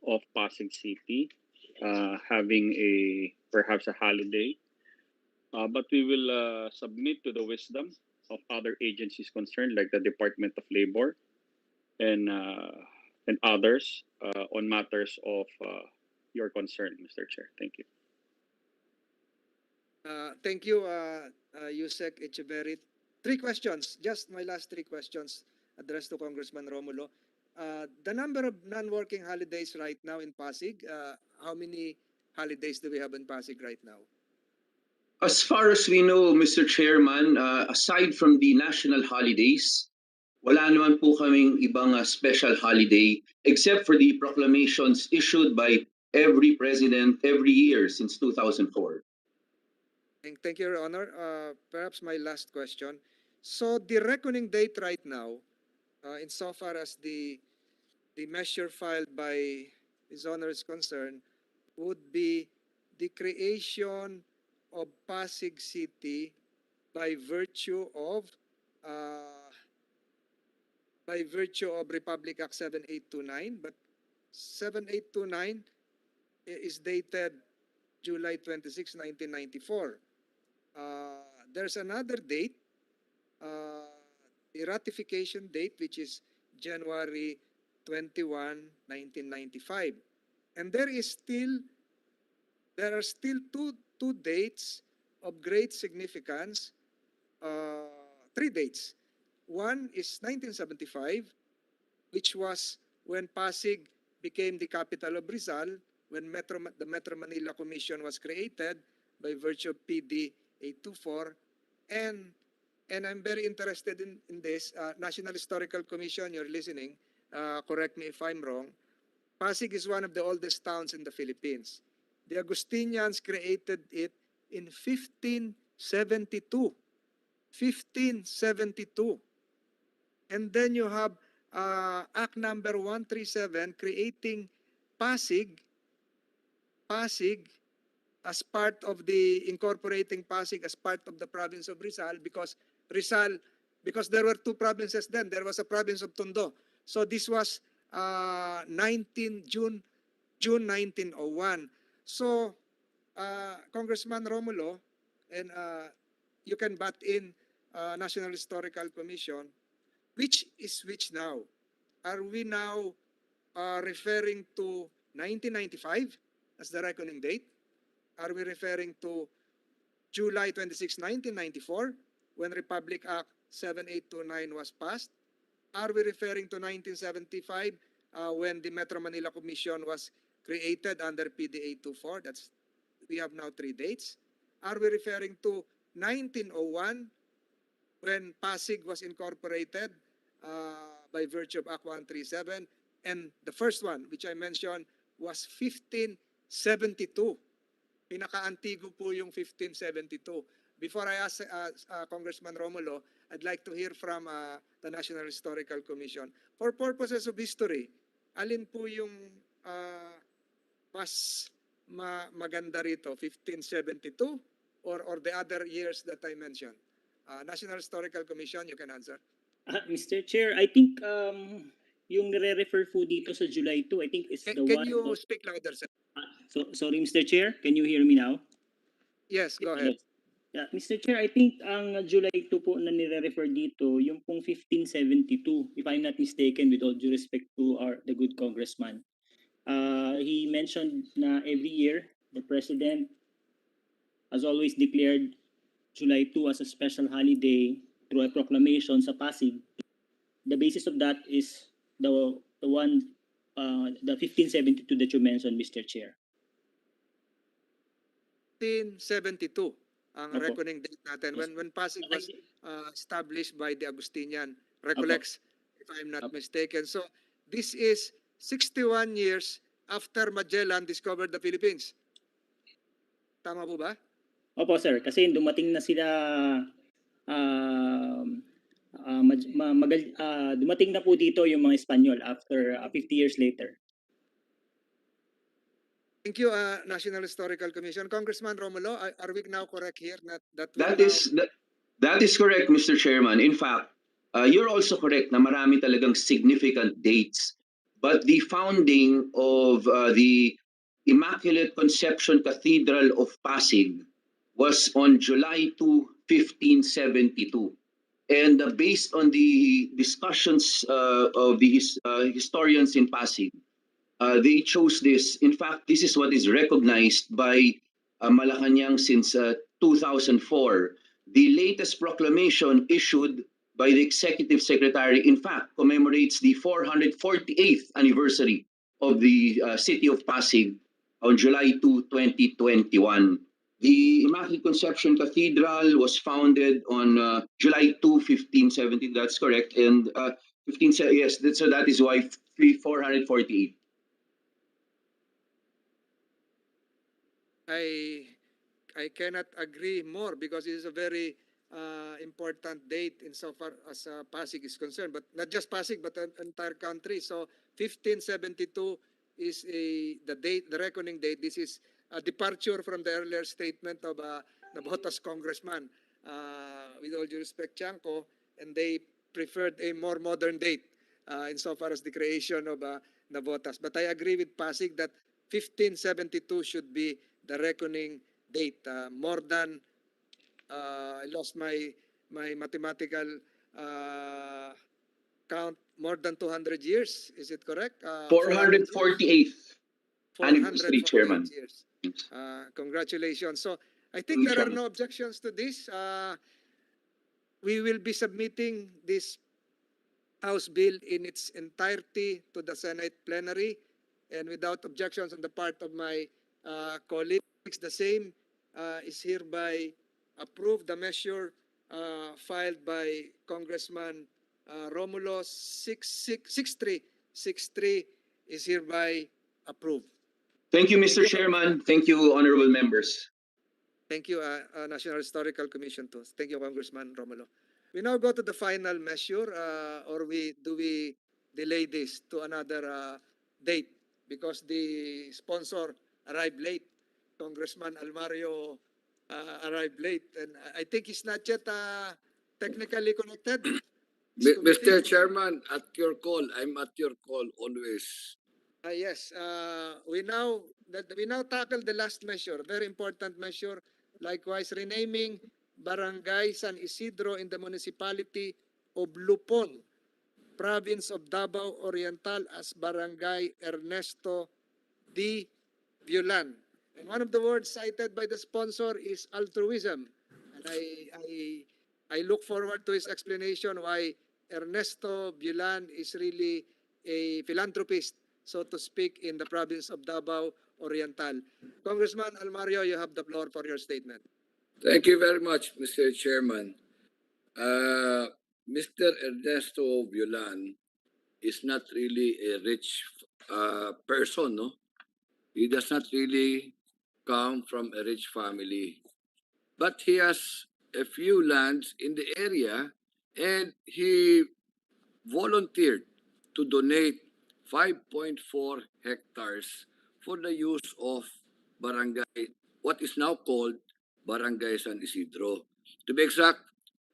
of Pasig City having perhaps a holiday, but we will submit to the wisdom of other agencies concerned, like the Department of Labor and others on matters of your concern, Mr. Chair. Thank you. Thank you, USec Echiverri. 3 questions, just my last 3 questions addressed to Congressman Romulo. The number of non-working holidays right now in Pasig, how many holidays do we have in Pasig right now? As far as we know, Mr. Chairman, aside from the national holidays, wala naman po kaming ibang special holiday except for the proclamations issued by every president every year since 2004. Thank you, Your Honor. Perhaps my last question. So the reckoning date right now, insofar as the measure filed by His Honor is concerned, would be the creation of Pasig City by virtue of Republic Act 7829, but 7829 is dated July 26, 1994. There's another date, the ratification date, which is January 21, 1995. And there are still two dates of great significance, 3 dates. One is 1975, which was when Pasig became the capital of Rizal, when the Metro Manila Commission was created by virtue of PD 824. And I'm very interested in this. National Historical Commission, you're listening, correct me if I'm wrong. Pasig is one of the oldest towns in the Philippines. The Agustinians created it in 1572. 1572. And then you have Act number 137 creating Pasig as part of incorporating Pasig as part of the province of Rizal, because there were 2 provinces then. There was a province of Tondo. So this was June June 1901. So, Congressman Romulo, and you can butt in National Historical Commission, which is which now? Are we now referring to 1995 as the reckoning date? Are we referring to July 26, 1994, when Republic Act 7829 was passed? Are we referring to 1975 when the Metro Manila Commission was created under PDA 24? We have now 3 dates. Are we referring to 1901 when Pasig was incorporated by virtue of Act 137? And the first one, which I mentioned, was 1572. Pinaka-antigo po yung 1572. Before I ask Congressman Romulo, I'd like to hear from the National Historical Commission. For purposes of history, alin po yung mas maganda rito, 1572 or the other years that I mentioned? National Historical Commission, you can answer. Mr. Chair, I think yung nire-refer po dito sa July 2, I think is the Can one... you speak louder, sir? Sorry, Mr. Chair, can you hear me now? Yes, go ahead. Yeah, Mr. Chair, I think ang July 2 po na nire-refer dito, yung pong 1572, if I'm not mistaken, with all due respect to the good congressman. He mentioned na every year, the President has always declared July 2 as a special holiday through a proclamation sa Pasig. The basis of that is the 1572 that you mentioned, Mr. Chair. 1572 ang Opo. reckoning date natin when Pasig was established by the Agustinian. Recollects, if I'm not mistaken. So this is 61 years after Magellan discovered the Philippines. Tama po ba? Opo, sir, kasi dumating na sila dumating na po dito yung mga Espanyol after 50 years later. Thank you, National Historical Commission. Congressman Romulo, are we now correct here that That is correct, Mr. Chairman. In fact, you're also correct na marami talagang significant dates. But the founding of the Immaculate Conception Cathedral of Pasig was on July 2, 1572. And based on the discussions of the historians in Pasig, they chose this. In fact, this is what is recognized by Malacanang since 2004. The latest proclamation issued by the Executive Secretary, in fact, commemorates the 448th anniversary of the City of Pasig on July 2, 2021. The Immaculate Conception Cathedral was founded on July 2, 1570. That's correct. And yes, so that is why 448. I cannot agree more because it is a very important date insofar as Pasig is concerned. But not just Pasig, but the entire country. So 1572 is the date, the reckoning date. This is a departure from the earlier statement of Nabotas congressman. With all due respect, Chanko, and they preferred a more modern date insofar as the creation of Nabotas. But I agree with Pasig that 1572 should be the reckoning date. More than I lost my mathematical count. More than 200 years. Is it correct? 448th anniversary, Chairman. Years. Congratulations. So I think there are no objections to this. We will be submitting this House bill in its entirety to the Senate plenary, and without objections on the part of my colleagues, the same is hereby approved. The measure filed by Congressman Romulo 6363 is hereby approved. Thank you, Mr. Chairman. Thank you, honorable members. Thank you, National Historical Commission too. Thank you, Congressman Romulo. We now go to the final measure, or do we delay this to another date because the sponsor arrived late. Congressman Almario arrived late, and I think he's not yet technically connected. Mr. Chairman, at your call, I'm at your call always. Yes, we now tackle the last measure, very important measure. Likewise, renaming Barangay San Isidro in the municipality of Lupon, province of Davao Oriental as Barangay Ernesto D. Violan. And one of the words cited by the sponsor is altruism. And I look forward to his explanation why Ernesto Violan is really a philanthropist, so to speak, in the province of Davao Oriental. Congressman Almario, you have the floor for your statement. Thank you very much, Mr. Chairman. Mr. Ernesto Violan is not really a rich person, no? He does not really come from a rich family. But he has a few lands in the area and he volunteered to donate 5.4 hectares for the use of barangay, what is now called Barangay San Isidro. To be exact,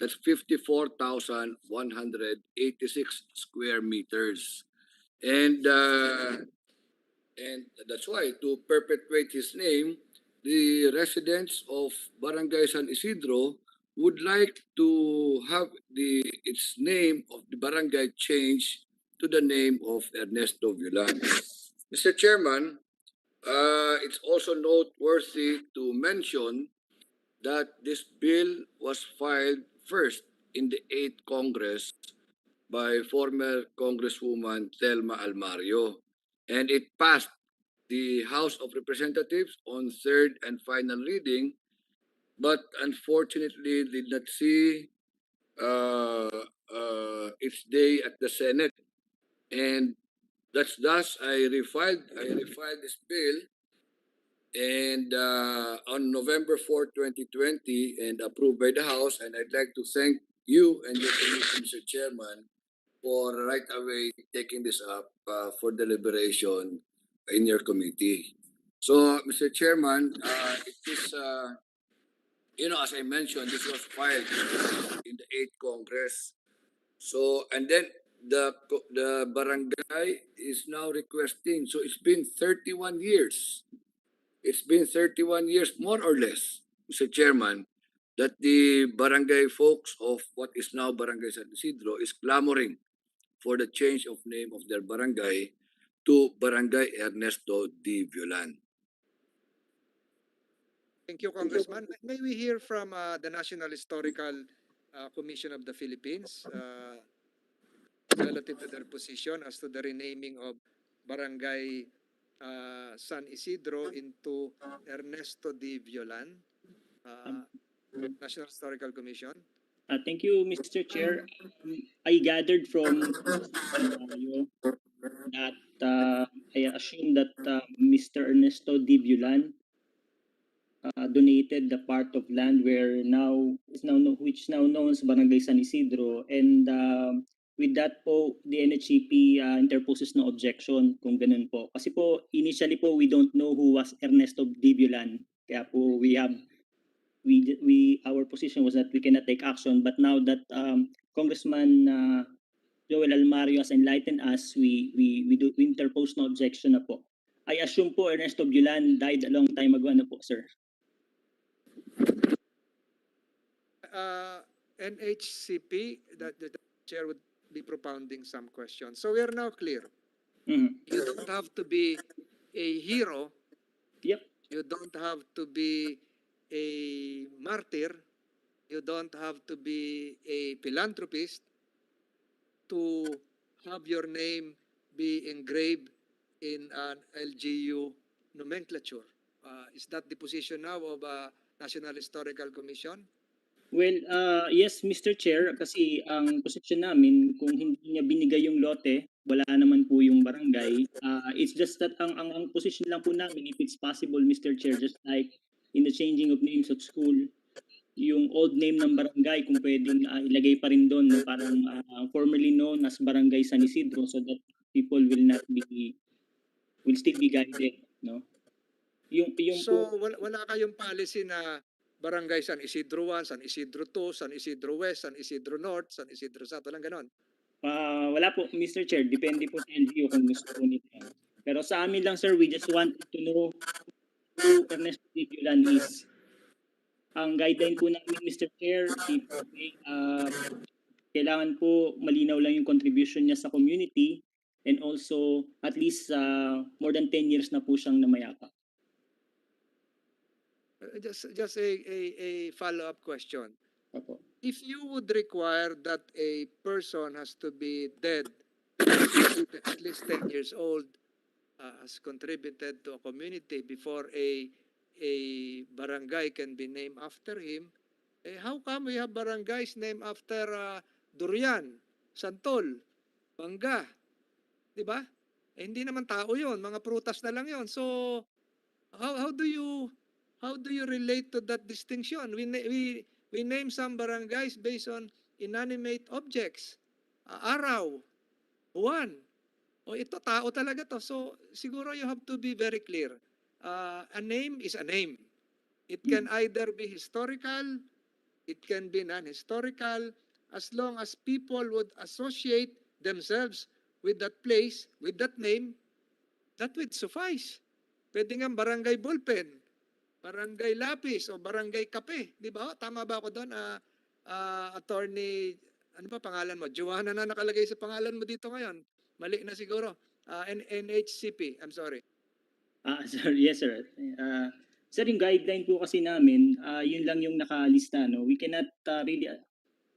that's 54,186 square meters. And that's why, to perpetuate his name, the residents of Barangay San Isidro would like to have its name of the barangay changed to the name of Ernesto Violan. Mr. Chairman, it's also noteworthy to mention that this bill was filed first in the 8th Congress by former Congresswoman Thelma Almario, and it passed the House of Representatives on third and final reading, but unfortunately did not see its day at the Senate. And thus I refiled this bill and on November 4, 2020, and approved by the House. And I'd like to thank you and your committee, Mr. Chairman, for right away taking this up for deliberation in your committee. So, Mr. Chairman, it is, as I mentioned, this was filed in the 8th Congress. So, and then the barangay is now requesting. So, it's been 31 years. It's been 31 years, more or less, Mr. Chairman, that the barangay folks of what is now Barangay San Isidro is clamoring for the change of name of their barangay to Barangay Ernesto D. Violan. Thank you, Congressman. May we hear from the National Historical Commission of the Philippines relative to their position as to the renaming of Barangay San Isidro into Ernesto D. Violan, National Historical Commission. Thank you, Mr. Chair. I gathered from that I assume that Mr. Ernesto D. Violan donated the part of land which now known as Barangay San Isidro, and with that po the NCIP interposes no objection kung ganun po. Kasi po initially po we don't know who was Ernesto D. Violan. Kaya po our position was that we cannot take action, but now that Congressman Joel Almario has enlightened us, we interpose no objection na po. I assume po Ernesto Violan died a long time ago, ano po, sir? NHCP, that the chair would be propounding some questions. So we are now clear. Mm-hmm. You don't have to be a hero. Yep. You don't have to be a martyr. You don't have to be a philanthropist to have your name be engraved in an LGU nomenclature. Is that the position now of National Historical Commission? Well, yes, Mr. Chair, kasi ang position namin, kung hindi niya binigay yung lote, wala naman po yung barangay. It's just that ang position lang po namin, if it's possible, Mr. Chair, just like in the changing of names of school, yung old name ng barangay, kung pwedeng ilagay pa rin doon, no? Parang formerly known as Barangay San Isidro, so that people will still be guided, no? So wala kayong policy na Barangay San Isidro 1, San Isidro 2, San Isidro West, San Isidro North, San Isidro South, walang ganon? Wala po, Mr. Chair, depende po sa LGU kung gusto po nila. Pero sa amin lang, sir, we just want to know who Ernesto Dibulan is. Ang guideline po namin, Mr. Chair, kailangan po malinaw lang yung contribution niya sa community and also at least more than 10 years na po siyang namayapa. Just a follow-up question. Opo. If you would require that a person has to be dead, at least 10 years old, has contributed to a community before a barangay can be named after him, how come we have barangays named after Durian, Santol, Bangga, di ba? Hindi naman tao yon, mga prutas na lang yon. So how do you relate to that distinction? We name some barangays based on inanimate objects. Araw, buwan. O ito, tao talaga to. So siguro you have to be very clear. A name is a name. It can either be historical, it can be non-historical, as long as people would associate themselves with that place, with that name, that would suffice. Pwede nga barangay ballpen, barangay lapis, o barangay kape. Di ba? Tama ba ako doon? Attorney, ano ba pangalan mo? Joanna na nakalagay sa pangalan mo dito ngayon. Mali na siguro. NHCP, I'm sorry. Sir, yes, sir. Sir, yung guideline po kasi namin, yun lang yung nakalista. No? We cannot really,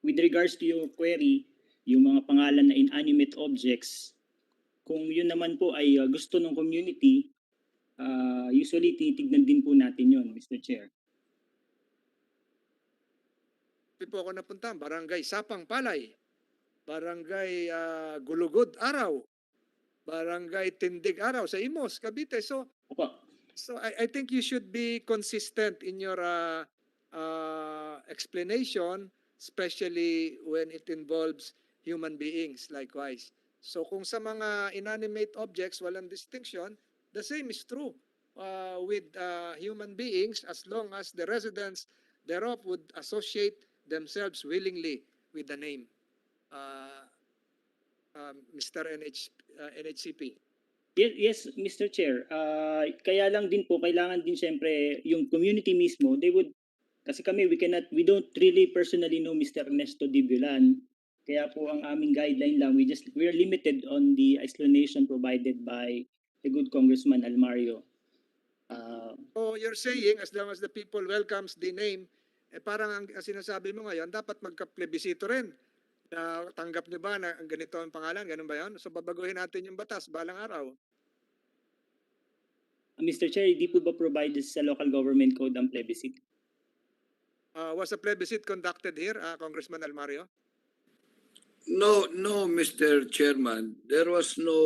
with regards to your query, yung mga pangalan na inanimate objects, kung yun naman po ay gusto ng community, usually titignan din po natin yun, Mr. Chair. Po ako napunta, barangay Sapang Palay, barangay Gulugod Araw, barangay Tindig Araw sa Imos, Cavite. So I think you should be consistent in your explanation, especially when it involves human beings likewise. So kung sa mga inanimate objects walang distinction, the same is true with human beings as long as the residents thereof would associate themselves willingly with the name. Mr. NHCP. Yes, Mr. Chair. Kaya lang din po, kailangan din siyempre yung community mismo, they would, kasi kami, we don't really personally know Mr. Ernesto Dibulan. Kaya po ang aming guideline lang, we're limited on the explanation provided by the good Congressman Almario. So you're saying, as long as the people welcomes the name, parang ang sinasabi mo ngayon, dapat magka-plebisito rin. Tanggap niyo ba na ganito ang pangalan? Ganun ba yun? So babaguhin natin yung batas balang araw. Mr. Chair, di po ba provided sa local government code ang plebiscite? Was a plebiscite conducted here, Congressman Almario? No, Mr. Chairman. There was no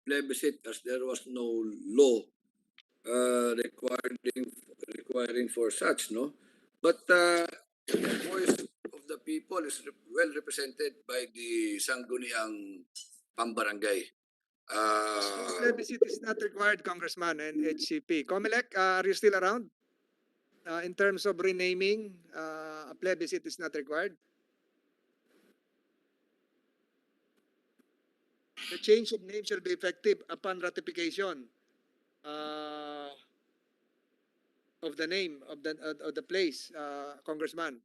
plebiscite as there was no law requiring for such, no? But the voice of the people is well represented by the Sangguniang Pambarangay. Plebiscite is not required, Congressman and HCP. Comelec, are you still around? In terms of renaming, a plebiscite is not required. The change of name shall be effective upon ratification of the name of the place, Congressman.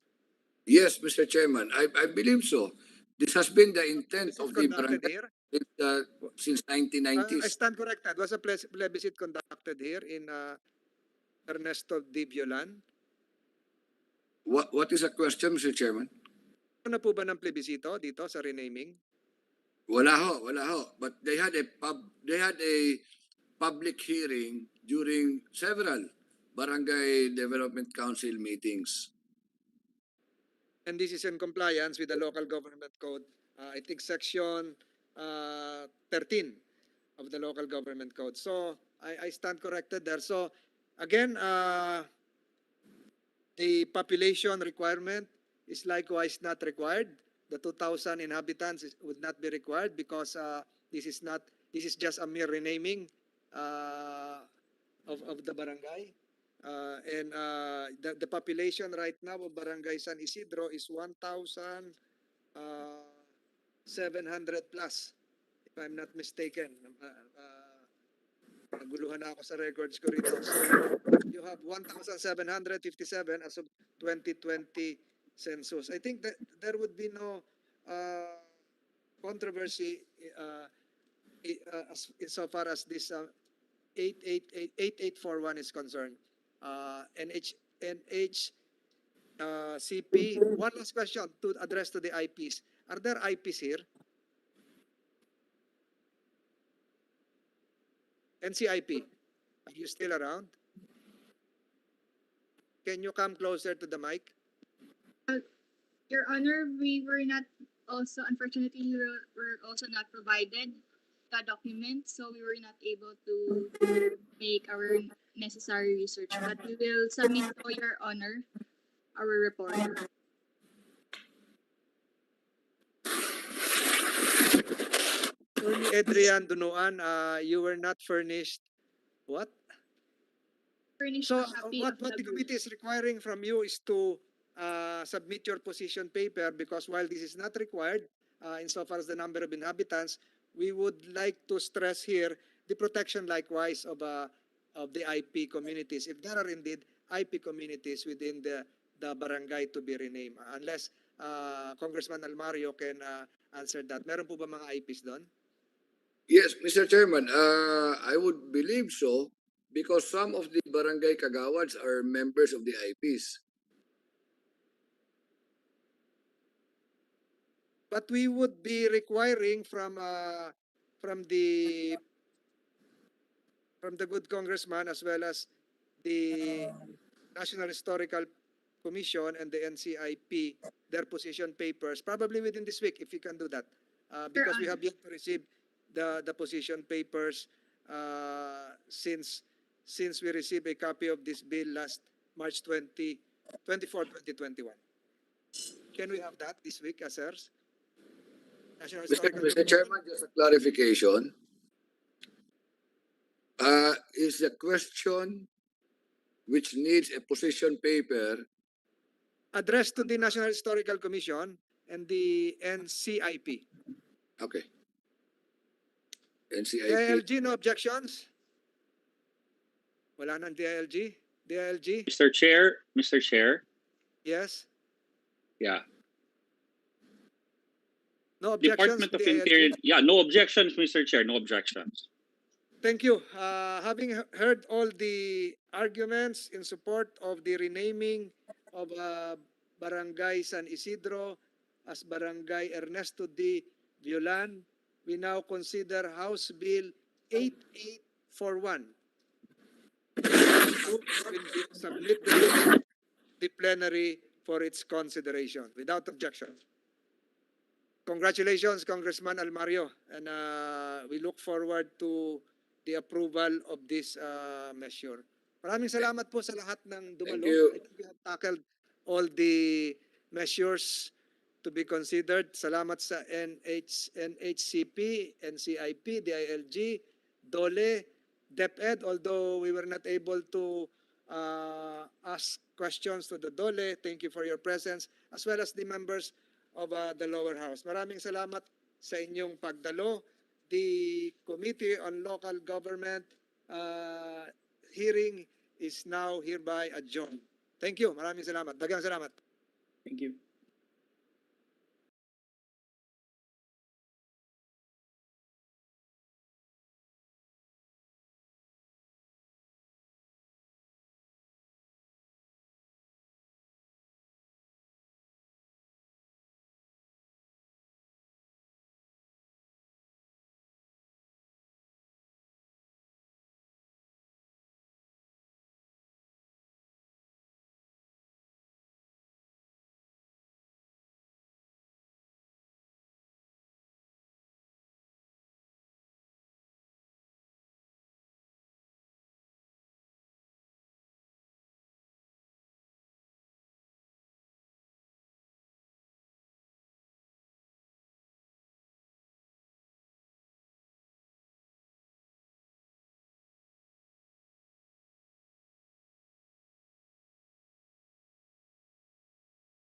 Yes, Mr. Chairman, I believe so. This has been the intent of the barangay since 1990s. I stand corrected. Was a plebiscite conducted here in Ernesto Dibulan? What is the question, Mr. Chairman? Ano po ba ng plebisito dito sa renaming? Wala ho. But they had a public hearing during several barangay development council meetings. And this is in compliance with the local government code. I think section 13 of the local government code. So I stand corrected there. So again, the population requirement is likewise not required. The 2,000 inhabitants would not be required because this is just a mere renaming of the barangay. And the population right now of Barangay San Isidro is 1,700 plus, if I'm not mistaken. Naguluhan na ako sa records ko rito. So, you have 1,757 as of 2020 census. I think that there would be no controversy insofar as this 8841 is concerned. CP. One last question to address to the IPs. Are there IPs here? NCIP, are you still around? Can you come closer to the mic? Your Honor, we were not also, unfortunately, we were also not provided the document, so we were not able to make our necessary research. But we will submit for Your Honor our report. Attorney Adrian Dunuan, you were not furnished. What? Furnished So a copy what of the committee is requiring from you is to submit your position paper, because while this is not required, insofar as the number of inhabitants, we would like to stress here the protection likewise of the IP communities, if there are indeed IP communities within the barangay to be renamed. Unless Congressman Almario can answer that. Meron po ba mga IPs doon? Yes, Mr. Chairman, I would believe so because some of the barangay kagawads are members of the IPs. But we would be requiring from the good congressman as well as the National Historical Commission and the NCIP their position papers probably within this week, if you can do that, because we have yet to receive the position papers since we received a copy of this bill last March 24, 2021. Can we have that this week, sirs? Mr. Chairman, just a clarification. Is the question which needs a position paper Addressed to the National Historical Commission and the NCIP. okay. NCIP. DILG, no objections? Wala nang DILG? DILG? Mr. Chair. Yes? Yeah. No objections? Department of DILG? Interior. Yeah, no objections, Mr. Chair. No objections. Thank you. Having heard all the arguments in support of the renaming of Barangay San Isidro as Barangay Ernesto D. Violan, we now consider House Bill 8841. Will be submitted to the plenary for its consideration without objection. Congratulations, Congressman Almario, and we look forward to the approval of this measure. Maraming salamat po sa lahat ng dumalo. Thank you. I think we have tackled all the measures to be considered. Salamat sa NHCP, NCIP, DILG, DOLE, DepEd, although we were not able to ask questions to the DOLE. Thank you for your presence, as well as the members of the lower house. Maraming salamat sa inyong pagdalo. The Committee on Local Government hearing is now hereby adjourned. Thank you. Maraming salamat. Daghang salamat. Thank you.